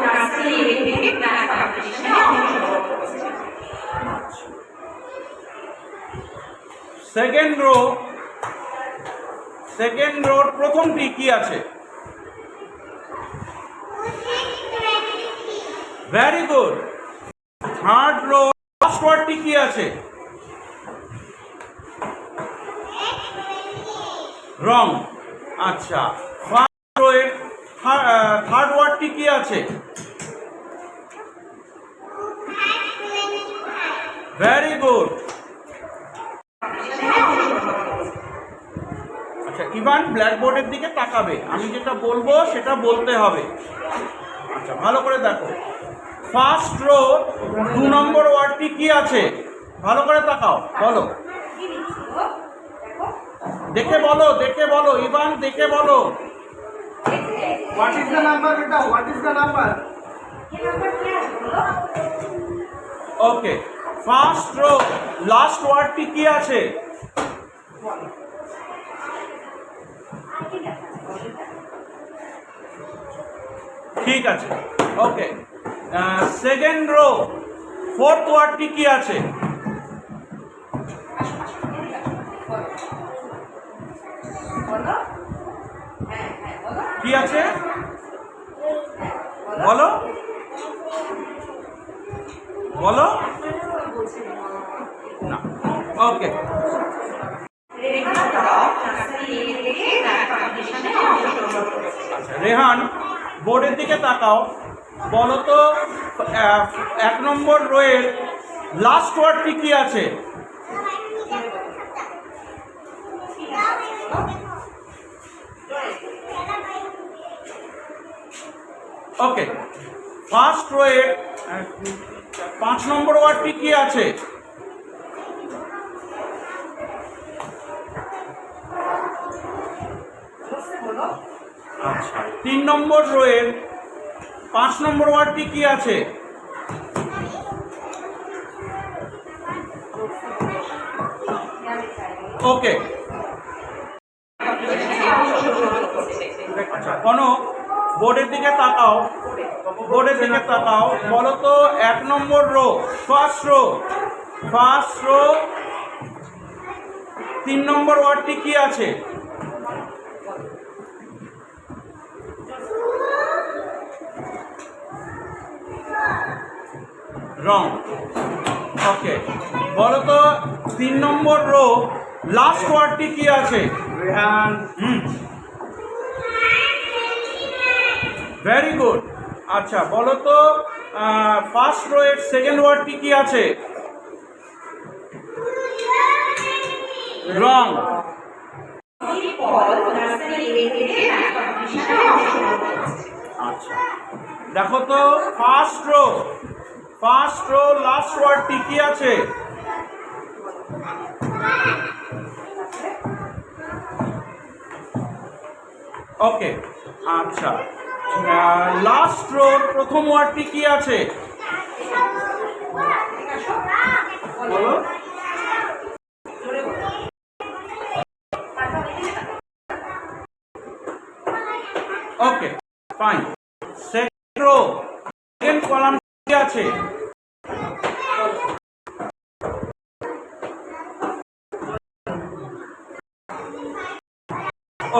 নার্সারি এ থেকে ম্যাথ কম্পিটিশনে অংশগ্রহণ করছে। সেকেন্ড রোর প্রথমটি কি আছে? Very good. Third row first ওয়ার্ডটি কি আছে? রং। আচ্ছা ফার্স্ট রো এর থার্ড ওয়ার্ডটি কি আছে? Very good. আচ্ছা ইভান ব্ল্যাকবোর্ডের দিকে তাকাবে, আমি যেটা বলবো সেটা বলতে হবে। আচ্ছা ভালো করে দেখো, ফার্স্ট রো 2 নম্বর ওয়ার্ডটি কি আছে? ভালো করে তাকাও, বলো, দেখে বলো ইভান, দেখে বলো। What is the number, beta? What is the number? Okay first row last ওয়ার্ডটি কি আছে? ঠিক আছে। ওকে সেকেন্ড রো ফোর্থ ওয়ার্ডটি কি আছে? কি আছে বলো বলো না। ওকে আচ্ছা রেহান বোর্ডের দিকে তাকাও, বলো তো 1 নম্বর রোয়ের লাস্ট ওয়ার্ডটি কি আছে? ওকে ফার্স্ট রোয়ের 5 নম্বর ওয়ার্ডটি কি আছে? আচ্ছা 3 নম্বর রোয়ের 5 নম্বর ওয়ার্ডটি কি আছে? ওকে আচ্ছা কোনো বোর্ডের দিকে তাকাও, বলো তো 1 নম্বর রো ফার্স্ট রো 3 নম্বর ওয়ার্ডটি কি আছে? রং। ওকে বলো তো 3 নম্বর রো লাস্ট ওয়ার্ডটি কি আছে? Rehan. Very good. আচ্ছা বলো তো ফার্স্ট রো এর সেকেন্ড ওয়ার্ডটি কি আছে? রং। আচ্ছা দেখো তো ফার্স্ট রো লাস্ট ওয়ার্ডটি কি আছে? ওকে আচ্ছা লাস্ট রো প্রথম ওয়ার্ডটি কি আছে? বলো। Okay fine. Second rho second column কি আছে?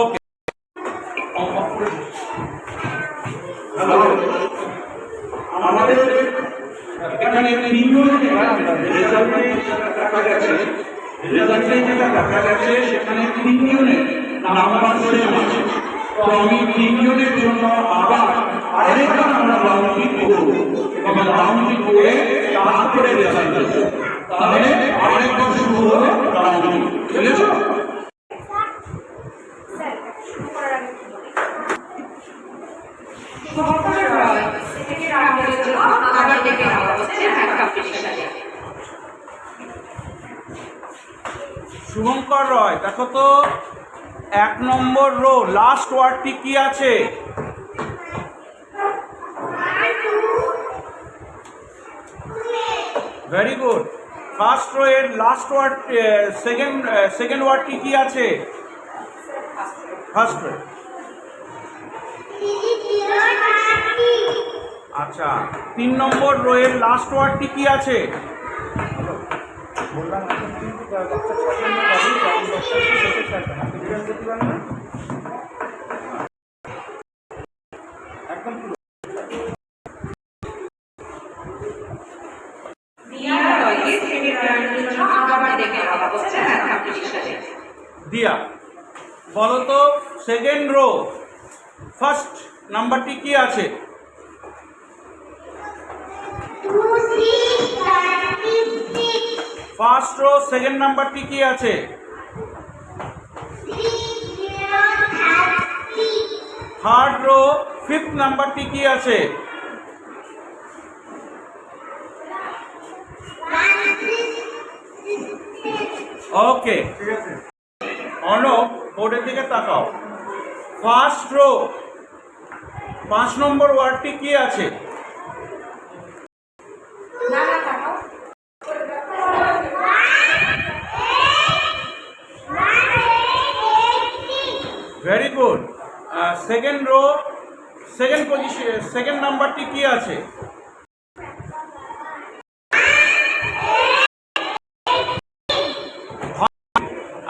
ওকে আমাদের এখানে 3 জনের রেজাল্টে যেটা দেখা গেছে সেখানে 3 জনের নাম্বার সেম আছে। তো আমি তিনজনের জন্য আবার আরেকটা আমরা রাউন্ডিং করব এবং রাউন্ডিং করে তারপরে রেজাল্ট দেবো। তাহলে আরেকবার শুরু হলো রাউন্ডিং, বুঝেছ? স্যার শুরু করার আগে কি বলি? শুভঙ্কর রয় সেকেন্ড রাউন্ডের জন্য আবার ডেকে নেওয়া হচ্ছে ম্যাথ কম্পিটিশনে। শুভঙ্কর রয়, দেখো তো 1 নম্বর রো লাস্ট ওয়ার্ডটি কি আছে? Very good. ফার্স্ট রো এর লাস্ট ওয়ার্ড সেকেন্ড ওয়ার্ডটি কি আছে? First row. আচ্ছা, 3 নম্বর রো এর লাস্ট ওয়ার্ডটি কি আছে? বললাম এখন কিন্তু 10:56 একদম দিয়া রয়কে সেকেন্ড রাউন্ডের জন্য আবার ডেকে নেওয়া হচ্ছে ম্যাথ কম্পিটিশনে। দিয়া, বলো তো সেকেন্ড রো ফার্স্ট নাম্বারটি কি আছে? ফার্স্ট রো সেকেন্ড নাম্বারটি কি আছে? থার্ড রো ফিফথ নাম্বারটি কি আছে? ওকে, ঠিক আছে। অর্ণব বোর্ডের দিকে তাকাও। ফার্স্ট রো 5 নম্বর ওয়ার্ডটি কি আছে? না না তাকাও। Very good. Second rho second position second নাম্বারটি কি আছে?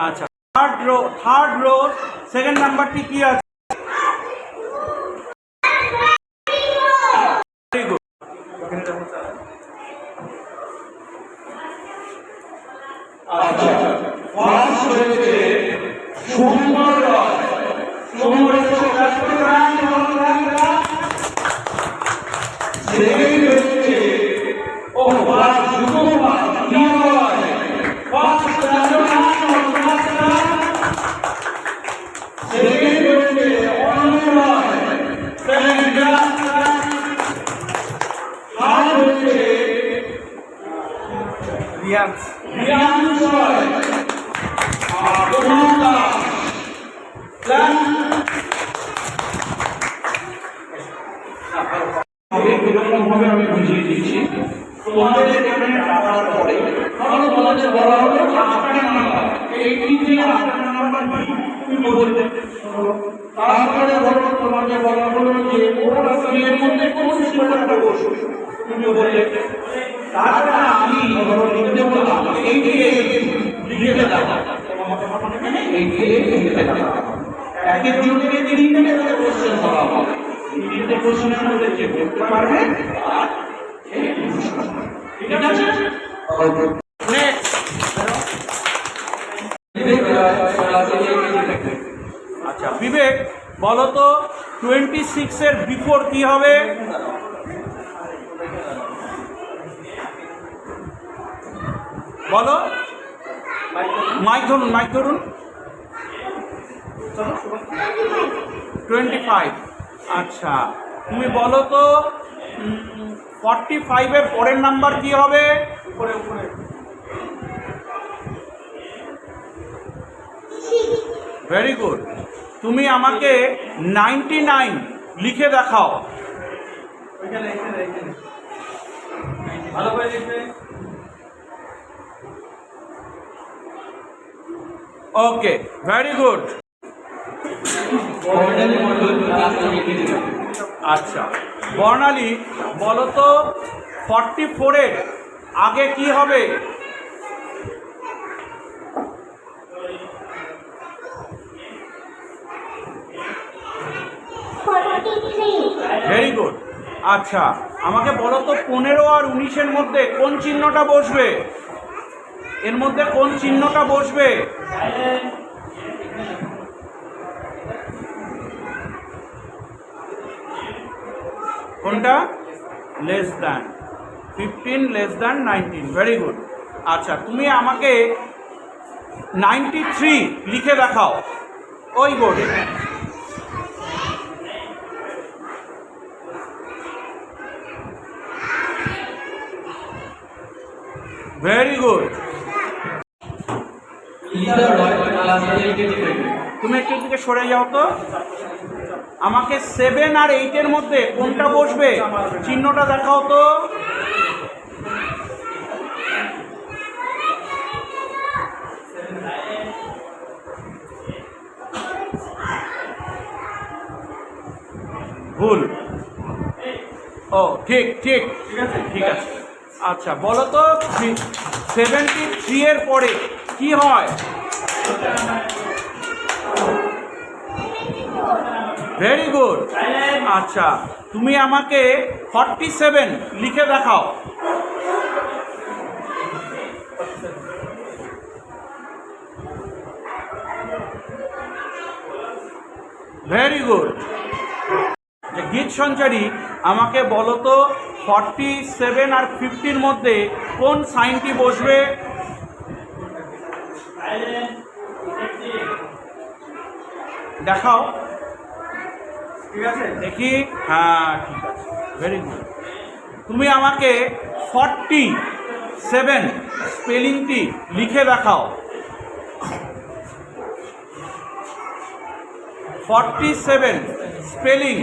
আচ্ছা, থার্ড রো সেকেন্ড নাম্বারটি কি আছে? Very good. আচ্ছা, ফার্স্ট হয়েছে শুভঙ্কর রয়। শুভঙ্কর সেকেন্ড হচ্ছে ও ফার্স্ট যুগপাল দিয়া রয়। ফার্স্ট সেকেন্ড হচ্ছে অনন্ত রয়। সেকেন্ড থার্ড হচ্ছে রিয়ান্স রিয়াংশ রয়। আর প্রথমটা এরকমভাবে আমি বুঝিয়ে দিচ্ছি। তোমাদের এখানে টাকার পরে ধরো তোমাদের বলা হলো 8টা নাম্বার, এই তিনটে 8টা নাম্বার কি তুমি বলতে। তারপরে ধরো তোমাকে বলা হলো যে ওর এর মধ্যে কোন সিম্বলটা বসবে, তুমি বললে। তারপরে আমি ধরো লিখতে বললাম এই দিয়ে লিখে দাও, এই দিয়ে লিখে দাও। একের জন্য তিনটে কোশ্চেন করা হবে। তিনটে কোশ্চেনের মধ্যে যে বলতে পারবে আর ঠিক আছে। নেক্সট। আচ্ছা বিবেক, বলো তো 26 এর বিফোর কি হবে? বলো। মাইক ধরুন 25। আচ্ছা তুমি বলো তো 45 এর পরের নাম্বার কি হবে? Very good. তুমি আমাকে 99 লিখে দেখাও। ভালো করে লিখবে। ওকে, ভেরি গুড। আচ্ছা বর্ণালী, বলো তো 44 এর আগে কি হবে? Very good. আচ্ছা আমাকে বলো তো 15 আর 19-এর মধ্যে কোন চিহ্নটা বসবে? এর মধ্যে কোন চিহ্নটা বসবে? কোনটা? Less than 15 less than 19, very good. আচ্ছা, তুমি আমাকে 93 লিখে দেখাও ওই বোর্ডে। Very good. তুমি একটু দিকে সরে যাও তো। আমাকে 7 আর 8-এর মধ্যে কোনটা বসবে চিহ্নটা দেখাও তো। ভুল। ও ঠিক ঠিক ঠিক আছে। আচ্ছা বলো তো 73 এর পরে কি হয়? Very good. আচ্ছা তুমি আমাকে 47 লিখে দেখাও। Very good. গীত সঞ্চারী আমাকে বলো তো 47 আর 50-র মধ্যে কোন সাইনটি বসবে? দেখাও। ঠিক আছে দেখি। হ্যাঁ ঠিক আছে, ভেরি গুড। তুমি আমাকে 47 স্পেলিংটি লিখে দেখাও। 47 স্পেলিং।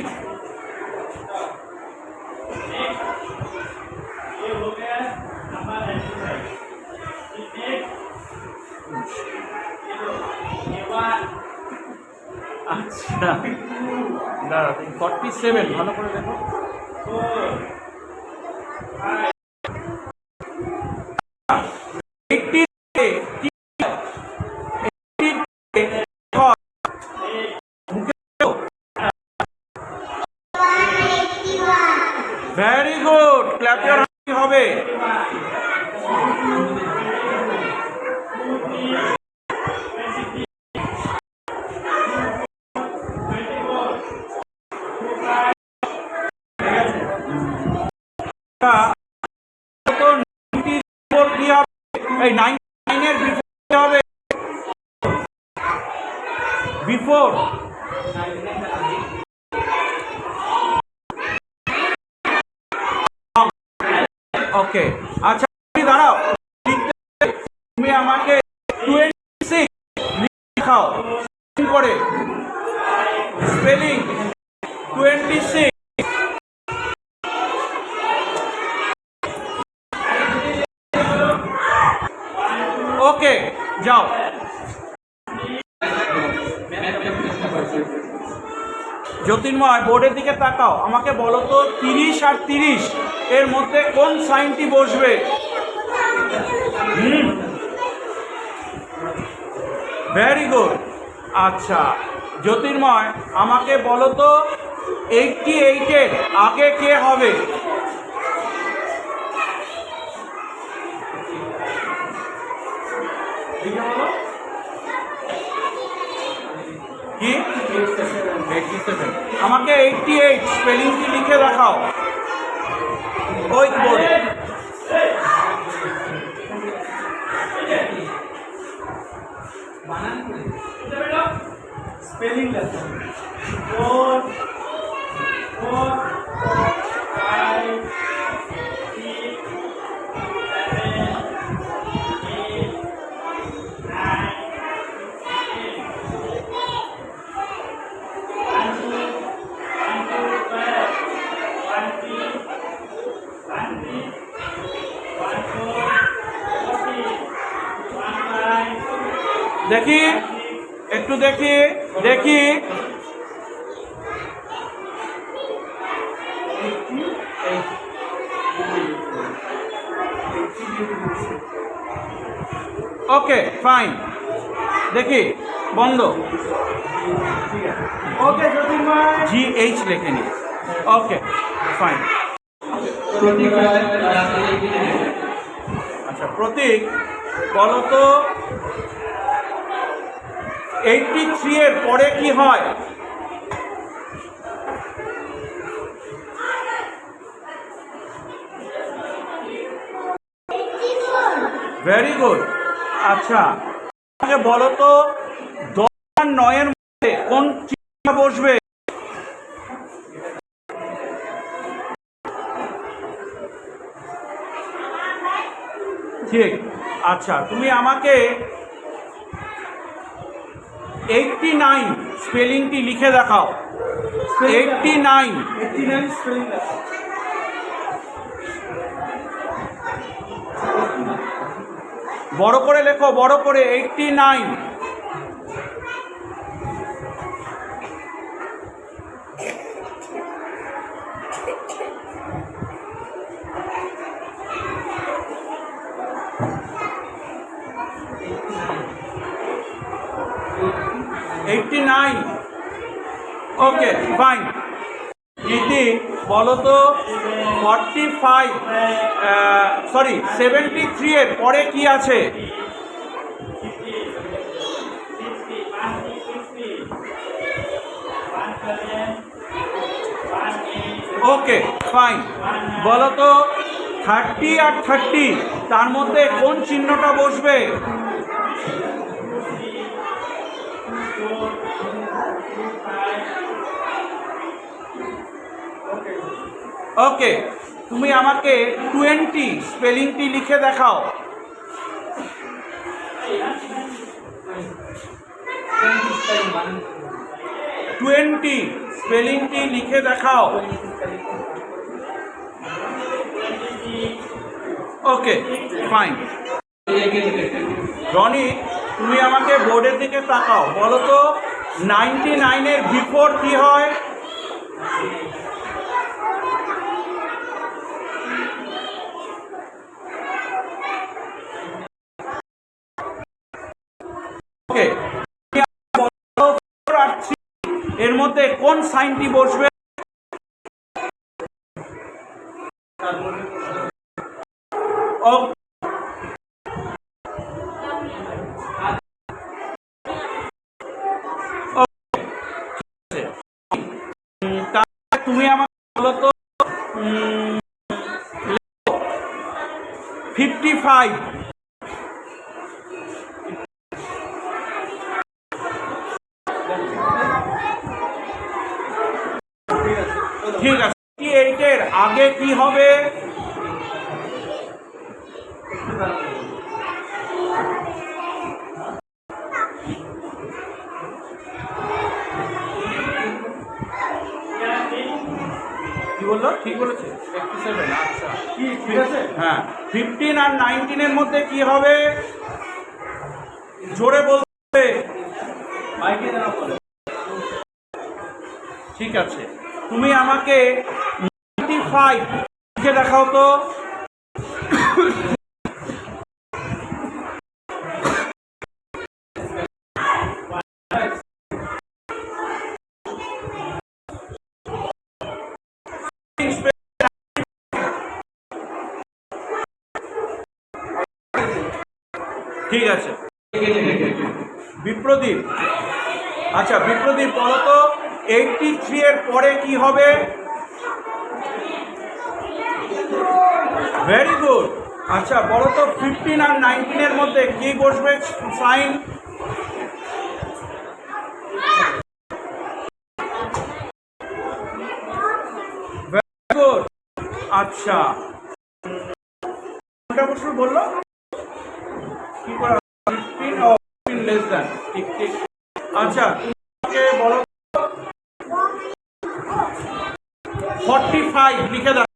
আচ্ছা দাঁড়া, 47 ভালো করে দেখো। Very good, clap your hand হবে। এই 99-এর বিফোর হবে। বিফোর ওকে। আচ্ছা দাঁড়াও, তুমি আমাকে 26 লিখাও করে স্পেলিং। 26 ওকে যাও। জ্যোতির্ময় বোর্ডের দিকে তাকাও, আমাকে বলো তো 30 আর 30 এর মধ্যে কোন সাইনটি বসবে? Very good. আচ্ছা জ্যোতির্ময় আমাকে বলো তো 88-এর আগে কে হবে? কি? 87। আমাকে 88 স্পেলিংটি লিখে দেখাও ওই বোর্ডে। স্পেলিং লেখো। 4 4 5 6 7 8 দেখি একটু দেখি দেখি। ওকে ফাইন, দেখি বন্ধ। ওকে জ্যোতির্ময়। GH লিখে নি। Okay fine. আচ্ছা প্রতীক বলো তো 83 এর পরে কি হয়? Very good. আচ্ছা আমাকে বলো তো 10 আর 9 এর মধ্যে কোন চিহ্ন বসবে? ঠিক। আচ্ছা তুমি আমাকে 89 স্পেলিংটি লিখে দেখাও। 89 স্পেলিং বড় করে লেখো, বড় করে 89। Okay fine. ইতি বলো তো 73 এর পরে কি আছে? Okay fine. বলো তো 30 আর 30 তার মধ্যে কোন চিহ্নটা বসবে? ওকে তুমি আমাকে 20 স্পেলিংটি লিখে দেখাও। 20 স্পেলিংটি লিখে দেখাও। Okay fine. রনি তুমি আমাকে বোর্ডের দিকে তাকাও, বলো তো 99 এর বিফোর কি হয়? ওকে এর মধ্যে কোন সাইনটি বসবে? তুমি আমাকে বলো তো 55 ঠিক আছে। 58 এর আগে কি হবে? কি বললো? ঠিক বলেছে 57। আচ্ছা কি ঠিক আছে? হ্যাঁ 15 আর 19 এর মধ্যে কি হবে? জোরে বলতে। মাইকে দেওয়া বলে। ঠিক আছে তুমি আমাকে 95 লিখে দেখাও তো। ঠিক আছে বিপ্রদীপ। আচ্ছা বিপ্রদীপ বলো তো 83 এর পরে কি হবে? Very good. আচ্ছা বলো তো 15 আর 19 এর মধ্যে কি বসবে সাইন? Very good. আচ্ছা কোনটা বসবে বললো? কি করে 15 ও 15 লেস দ্যান। ঠিক ঠিক। আচ্ছা তোমাকে বলো 45 লিখে দাও।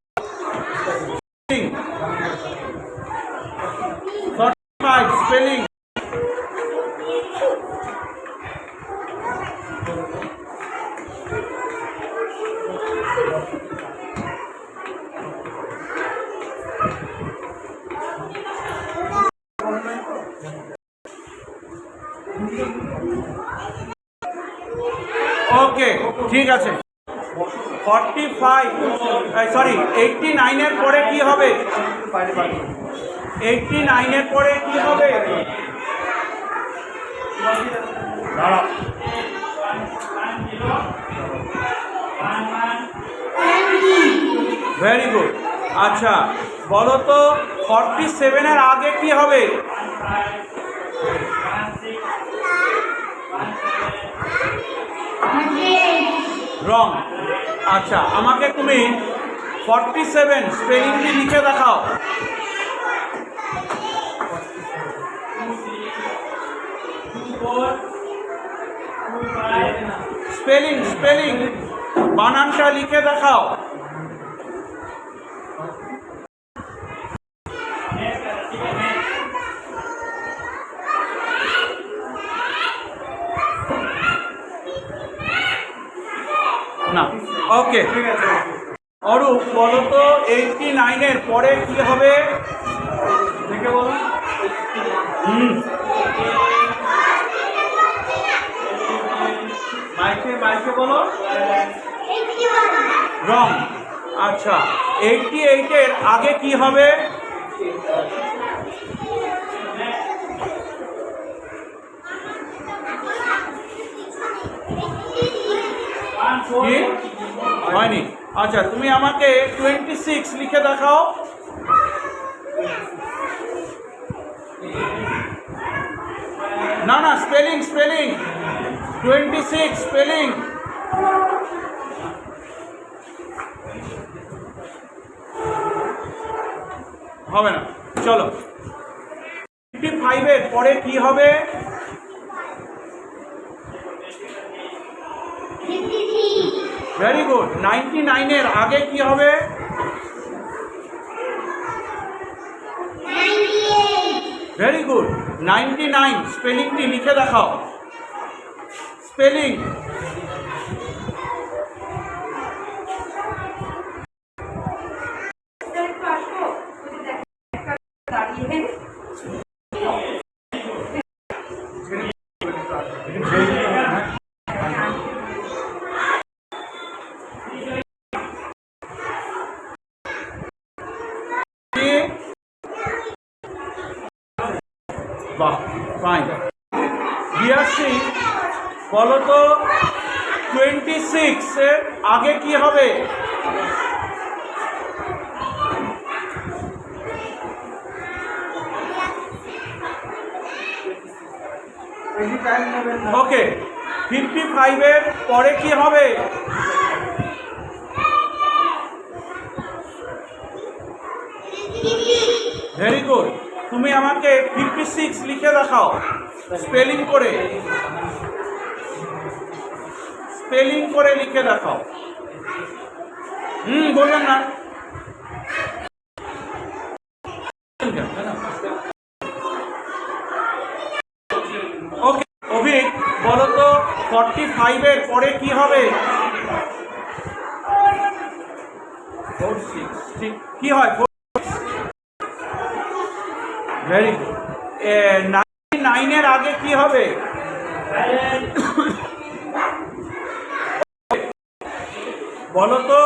45 স্পেলিং। ওকে ঠিক আছে। 89 এর পরে কি হবে? 89 এর পরে কি হবে? Very good. আচ্ছা বলো তো 47-এর আগে কি হবে? রং। আচ্ছা, আমাকে তুমি 47 স্পেলিংটি লিখে দেখাও। স্পেলিং বানানটা লিখে দেখাও। না, ওকে। অরূপ, বলো তো 89-এর পরে কি হবে? দেখে বলো। মাইকে বলো। রং। আচ্ছা, 88-এর আগে কি হবে? কি হয়নি? আচ্ছা, তুমি আমাকে 26 লিখে দেখাও। না, স্পেলিং 26 স্পেলিং। হবে না, চলো। 55-এর পরে কি হবে? Very good. 99-এর আগে কি হবে? Very good. 99 স্পেলিংটি লিখে দেখাও। স্পেলিং। বাহ, ফাইন। বিয়াসি, বলো তো 26-এর আগে কি হবে? ওকে। 55-এর পরে কি হবে? Very good. তুমি আমাকে 56 লিখে দেখাও স্পেলিং করে। লিখে দেখাও। বলবেন না। ওকে। অভিক, বলো তো 45-এর পরে কি হবে? 46 ঠিক কি হয়? Very good. 99-এর আগে কি হবে? বলো তো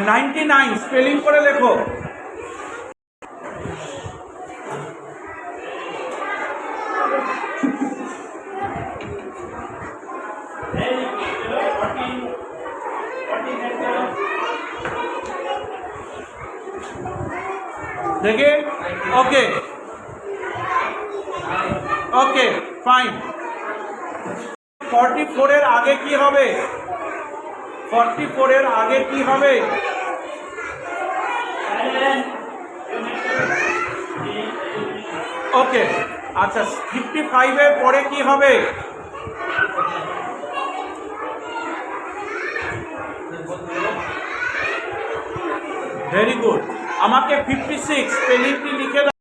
99 স্পেলিং করে লেখো। দেখে। ওকে, ফাইন। 44-এর আগে কি হবে? 44-এর আগে কি হবে? ওকে। আচ্ছা, 55-এর পরে কি হবে? Very good. আমাকে 56 স্পেলিংটি লিখে দাও।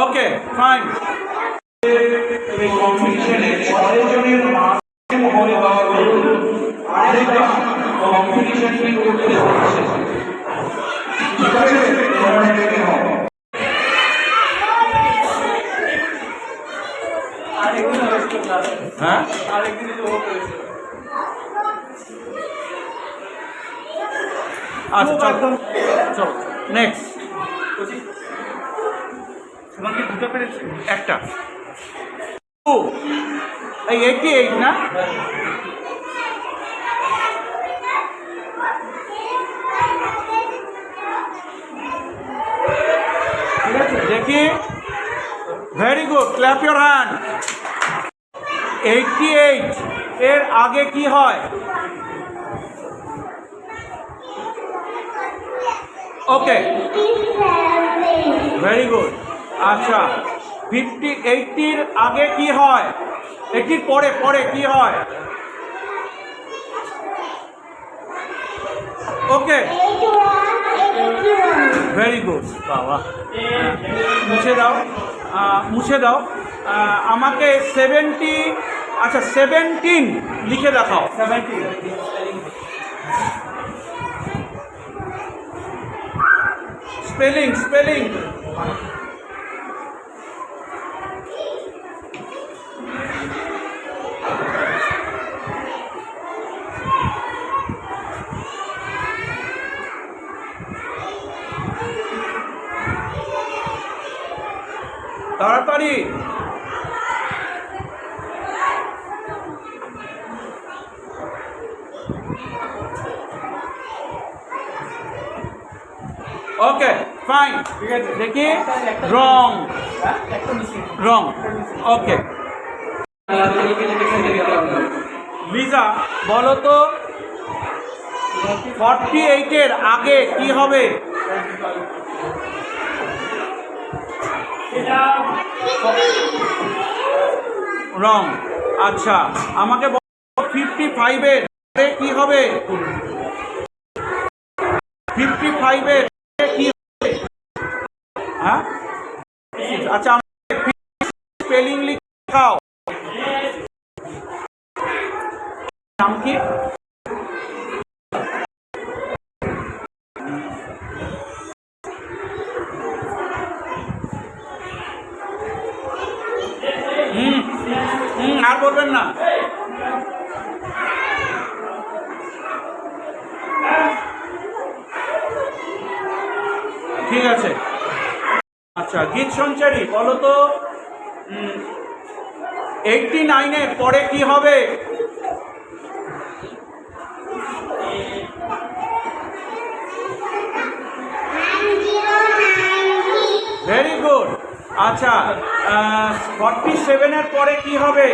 ওকে, ফাইন। এই কম্পিটিশনে 6 জনের মাঝে মহলে দেওয়া হলো। আরেকটা কম্পিটিশনটি করতে হচ্ছে। ঠিক আছে, তোমরা রেডি হও। হ্যাঁ, আচ্ছা, চলো নেক্সট। তোমাকে দুটো পেরেছে? একটা এই 88 না? ঠিক আছে, দেখি। Very good, clap your hand. 88 এর আগে কি হয়? ওকে, ভেরি গুড। আচ্ছা, 80-র আগে কি হয়? 80-র পরে পরে কি হয়? ওকে, ভেরি গুড। বাবা, মুছে দাও, মুছে দাও। আমাকে 70, আচ্ছা 17 লিখে দেখাও। 70 স্পেলিং স্পেলিং তাড়াতাড়ি। ওকে, ফাইন। ঠিক আছে, দেখি। রং রং। ওকে, লিজা বলো তো 48-এর আগে কি হবে? রং। আচ্ছা, আমাকে 55-এর কি হবে? 55-এর কি হবে? হ্যাঁ, আচ্ছা, আমাকে স্পেলিং লিখাও। নাম কি? আর বলবেন না। ঠিক আছে। আচ্ছা, গীত সঞ্চারী বলো তো 89-এর পরে কি হবে? Very good. আচ্ছা, 47-এর পরে কি হবে?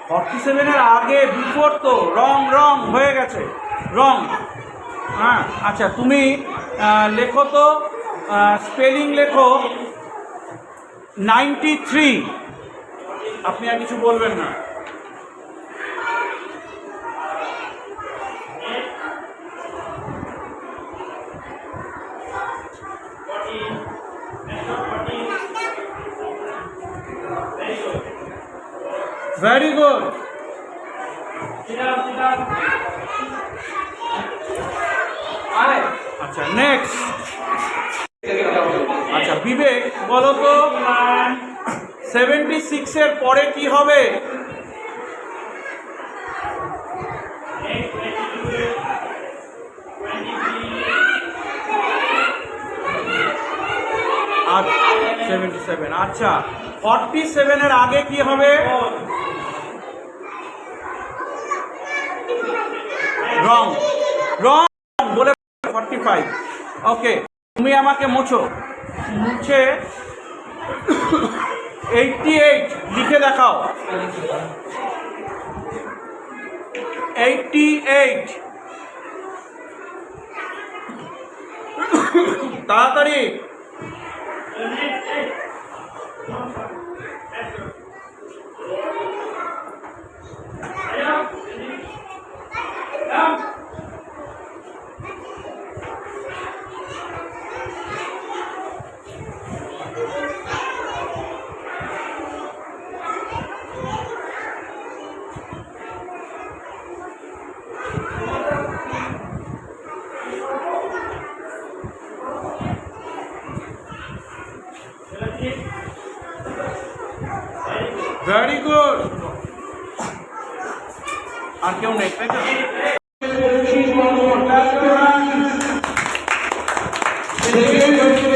47-এর আগে বিফোর তো রং রং হয়ে গেছে, রং। হ্যাঁ, আচ্ছা, তুমি লেখো তো, স্পেলিং লেখো 93। আপনি আর কিছু বলবেন না। Very good. আচ্ছা, নেক্সট। আচ্ছা, বিবেক বলো তো 76-এর পরে কি হবে? আচ্ছা, 77। আচ্ছা, 47-এর আগে কি হবে? রং রং বলে 45। ওকে, তুমি আমাকে মুছে 88 লিখে দেখাও। 88, তাড়াতাড়ি। Very good. আর কেউ নেই, তাই তো? clap your hands. Second হচ্ছে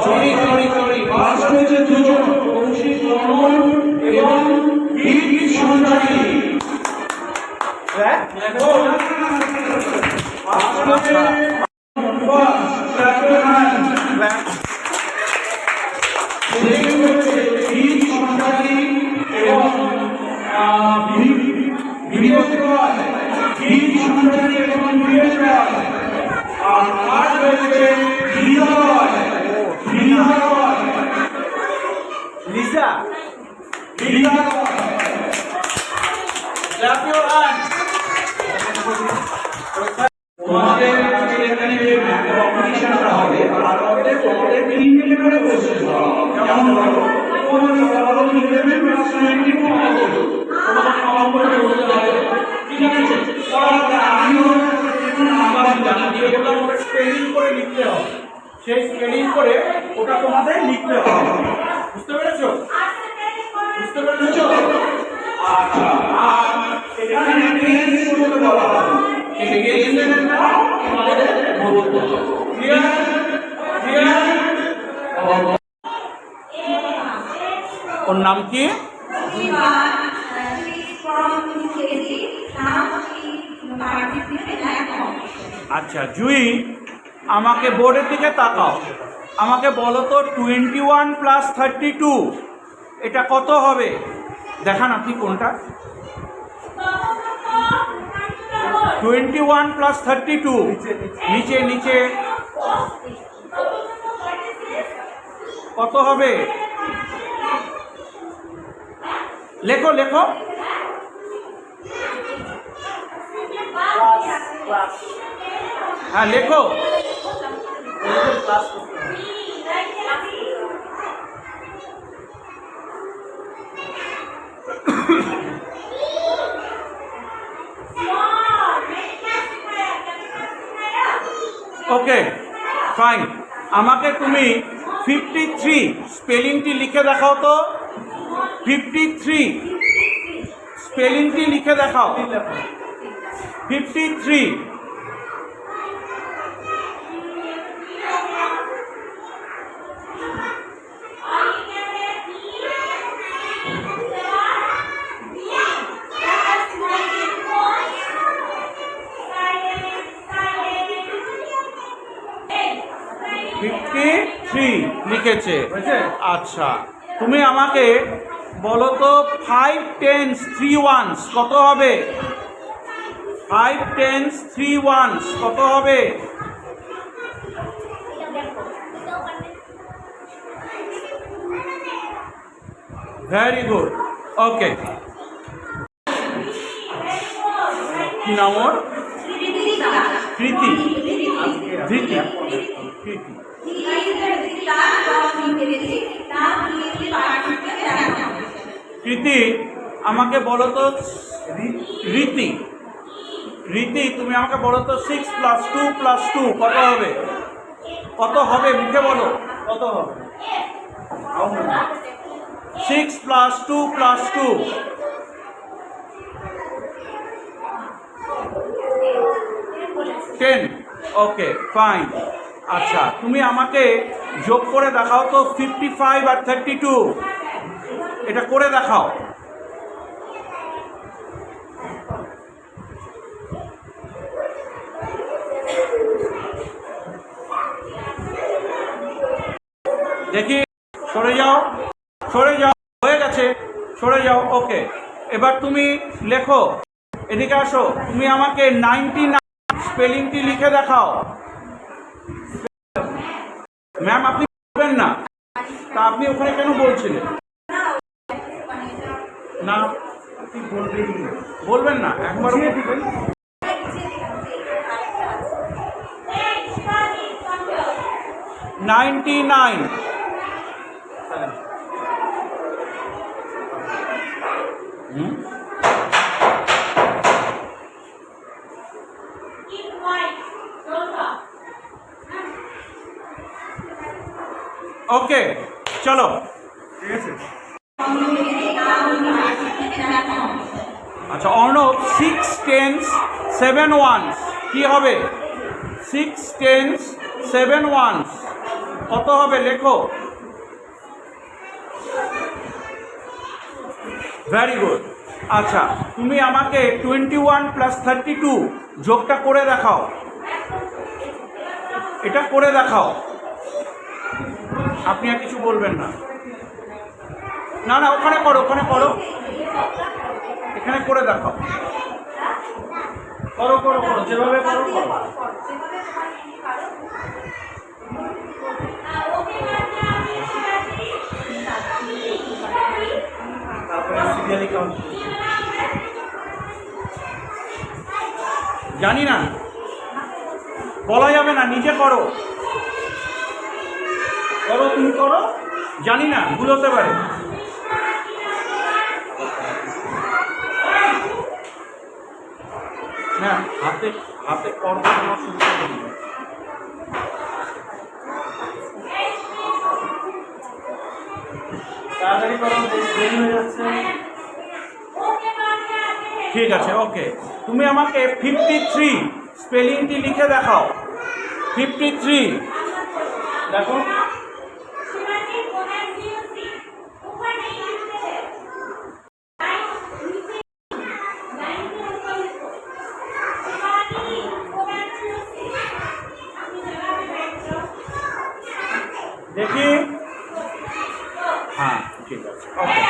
সরি ফার্স্ট হয়েছে দুজন, কৌশিক বর্মন এবং গীত সঞ্চারী। clap your hands. second হচ্ছে গীত সঞ্চারী এবং বিবেক রায়, গীত সঞ্চারী এবং বিবেক রায়। আর থার্ড হচ্ছে লিজা রয়, লিজা লিজা রয়। clap your hands. তোমাদের আজকে এখানে যে কম্পিটিশনটা হবে তার মধ্যে তোমাদের তিনটে করে কোশ্চেন করা হবে। যেমন ধরো তোমাদের সকালে 11 প্লাস 22 আমাকে তোমাদের নম্বর বলতে হবে, ঠিক আছে? পড়াতে আমিও নাম্বার জানি, এগুলো আমরা স্পেলিং করে লিখতে হবে, সেই স্পেলিং করে ওটা তোমাদের লিখতে হবে। বুঝতে পেরেছো? বুঝতে পেরেছো? আচ্ছা, আর এখানে টেন্স বলতে বলা হবে, সেই টেন্সের নাম তোমাদের বলতে হবে। ক্লিয়ার? ক্লিয়ার? ওর নাম কি? আচ্ছা জুই, আমাকে বোর্ডের দিকে তাকাও, আমাকে বলো তো 21 প্লাস 32 এটা কত হবে? দেখান আপনি কোনটা। 21 প্লাস 32 নিচে নিচে কত হবে? লেখো লেখো। হ্যাঁ লেখো। ওকে ফাইন, আমাকে তুমি 53 স্পেলিংটি লিখে দেখাও তো। 53 স্পেলিংটি লিখে দেখাও। 53 53 লিখেছে। আচ্ছা তুমি আমাকে বলো তো 5 10s 3 ones কত হবে? 5 10s 3 ones কত হবে? Very good. ওকে, কি নাম ওর? কৃতি। ধৃতি। কৃতি। কৃতি আমাকে বলো তো রীতি। রীতি তুমি আমাকে বলো তো 6 + 2 + 2 কত হবে? কত হবে মুখে বলো, কত হবে? 6 + 2 + 2 10। Okay fine. আচ্ছা তুমি আমাকে যোগ করে দেখাও তো 55 আর 32 এটা করে দেখাও। দেখি, সরে যাও, সরে যাও, হয়ে গেছে, সরে যাও। ওকে, এবার তুমি লেখো, এদিকে আসো। তুমি আমাকে 99 স্পেলিংটি লিখে দেখাও। ম্যাম আপনি বলবেন না, তা আপনি ওখানে কেন বলছিলেন? না আপনি বলবেন না, একবার 99। ওকে চলো, ঠিক আছে। আচ্ছা অর্ণব 6 10s 7 1s কি হবে? 6 10s 7 1s কত হবে লেখো। Very good. আচ্ছা তুমি আমাকে 21 প্লাস 32 যোগটা করে দেখাও, এটা করে দেখাও। আপনি আর কিছু বলবেন না, না না ওখানে করো, ওখানে করো, এখানে করে দেখাও। করো করো করো, যেভাবে করো করো। তারপরে সিরিয়ালি কাউন্ট জানি না, বলা যাবে না, নিজে করো, করো তুমি করো, জানি না ভুল হতে পারে। না হাতে হাতে করবো তোমার সুবিধা করি। তাড়াতাড়ি করো, দেরি হয়ে যাচ্ছে। ঠিক আছে ওকে, তুমি আমাকে 53 স্পেলিংটি লিখে দেখাও। 53 দেখো দেখি, হ্যাঁ ঠিক আছে ওকে।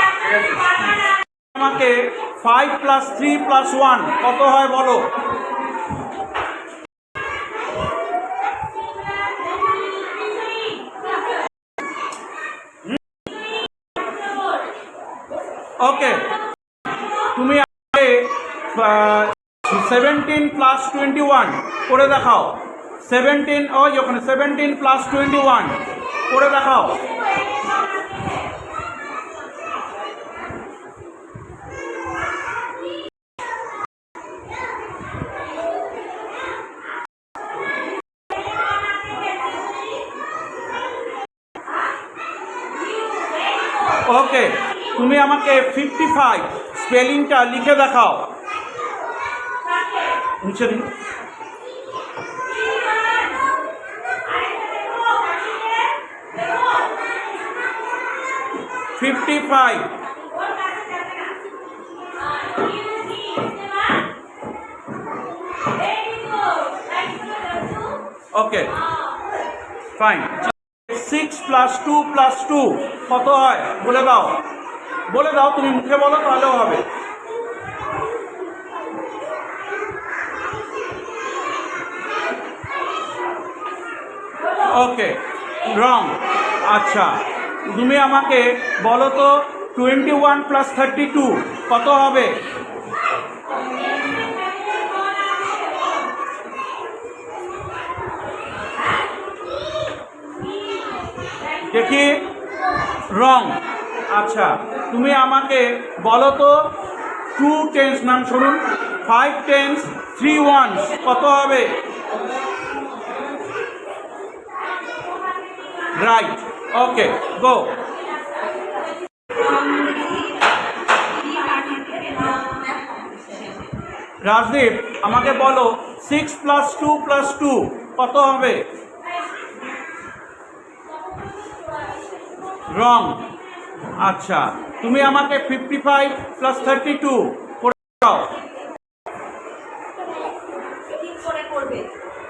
আমাকে 5 প্লাস 3 প্লাস 1 কত হয় বলো। ওকে তুমি আমাকে 17 প্লাস 21 করে দেখাও। 17 ওই ওখানে 17 প্লাস 21 করে দেখাও। ওকে তুমি আমাকে 55 স্পেলিংটা লিখে দেখাও। নিচে দিন। 55 ওকে ফাইন। 6 প্লাস 2 প্লাস 2 কত হয় বলে দাও, বলে দাও, তুমি মুখে বলো তাহলেও হবে। ওকে রং। আচ্ছা তুমি আমাকে বলো তো 21 প্লাস 32 কত হবে। দেখি রং। আচ্ছা তুমি আমাকে বলো তো 2 10s নাম শুনুন, 5 10s 3 1s কত হবে। রাইট ওকে গো। রাজদীপ আমাকে বলো 6 প্লাস 2 প্লাস 2 কত হবে। রং। আচ্ছা তুমি আমাকে 55 প্লাস 32 করে দাও।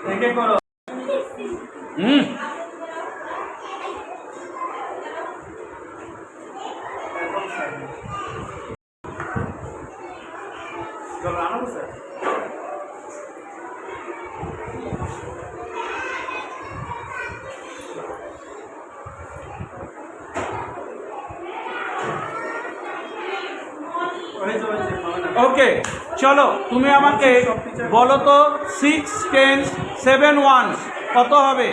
দেখে করো। ওকে চলো তুমি আমাকে বলো তো 6 10s 7 1s কত হবে।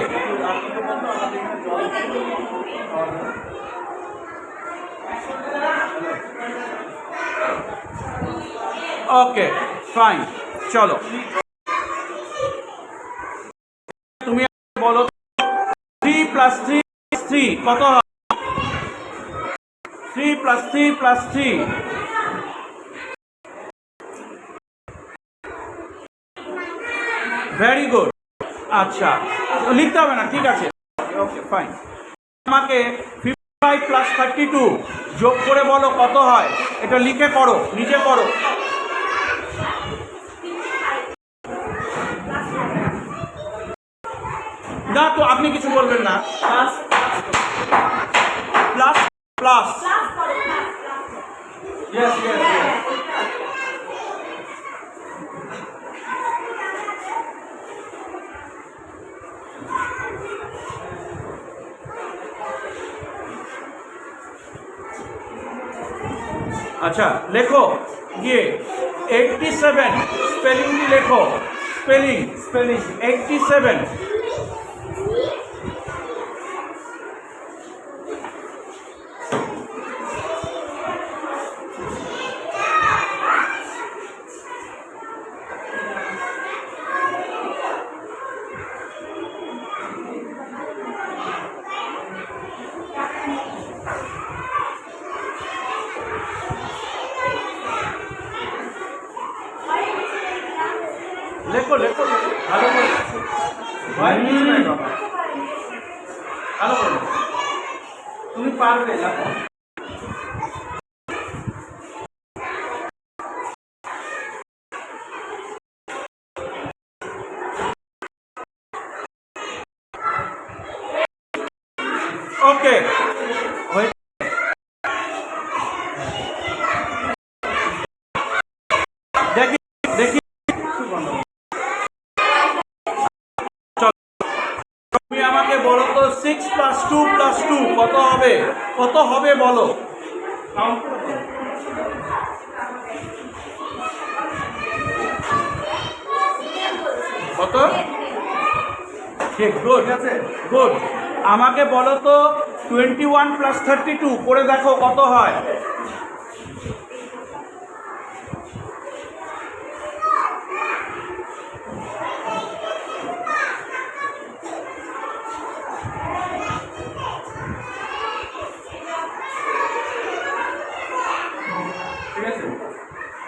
ওকে ফাইন চলো তুমি বলো 3 প্লাস 3 3 কত হবে। 3 প্লাস 3 প্লাস 3 ভেরি গুড। আচ্ছা, লিখতে হবে না, ঠিক আছে, ওকে ফাইন। আমাকে 55 প্লাস 32 যোগ করে বলো কত হয়, এটা লিখে করো, নিজে করো। না তো আপনি কিছু বলবেন না, প্লাস প্লাস ইয়েস ইয়েস। আচ্ছা লেখো গিয়ে 87, স্পেলিংটি লেখো, স্পেলিং 87। লেখো লেখো ভালো করে, ভয় নিস না বাবা, ভালো করে, তুমি পারবে। লেখো। ওকে, দেখি দেখি, তুমি আমাকে বলো তো 6 + 2 + 2 কত হবে, কত হবে বলো। কত? ঠিক, গুড গুড। আমাকে বলো তো 21 + 32 করে দেখো কত হয়।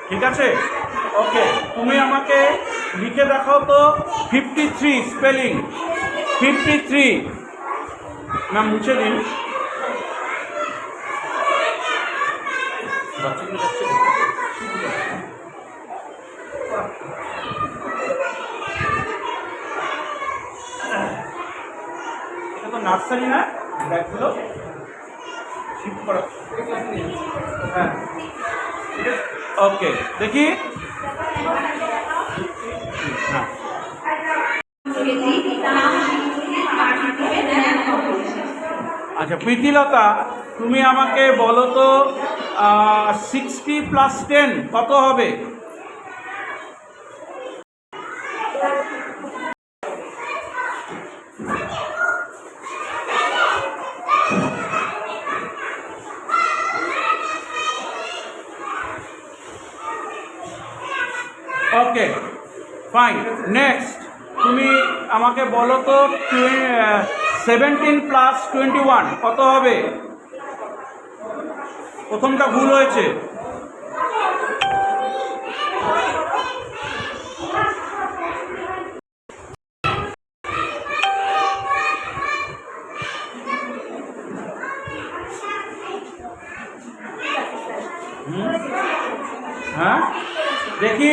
ঠিক আছে, ওকে। তুমি আমাকে লিখে দেখাও তো 53, স্পেলিং 53। না মুছে দিন, এটা তো নার্সারি না, ব্যাগগুলো শিফট করা। হ্যাঁ ওকে, দেখি। হ্যাঁ আচ্ছা প্রীতিলতা, তুমি আমাকে বলো তো 60 + 10 কত হবে। Okay fine. নেক্সট তুমি আমাকে বলো তো 17 + 21 কত হবে। প্রথমটা ভুল হয়েছে। হ্যাঁ দেখি।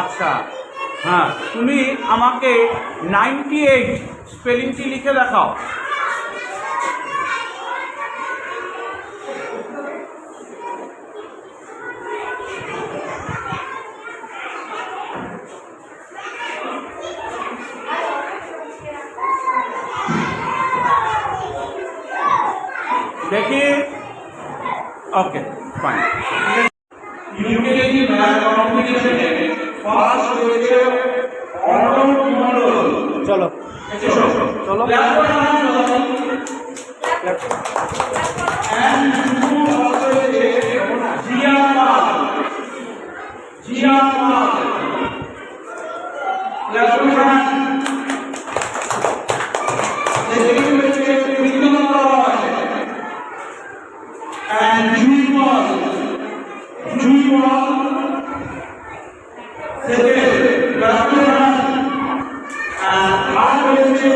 আচ্ছা হ্যাঁ, তুমি আমাকে 98 স্পেলিংটি লিখে দেখাও। দেখি, ওকে ফাইন। ইউকেজি ম্যাথ কম্পিটিশনে ফার্স্ট হয়েছে অর্ণব মণ্ডল। চলো চলো and who also হয়েছে জিয়া পাল। জিয়া পাল and Juymal second, ক্লাস হয়েছে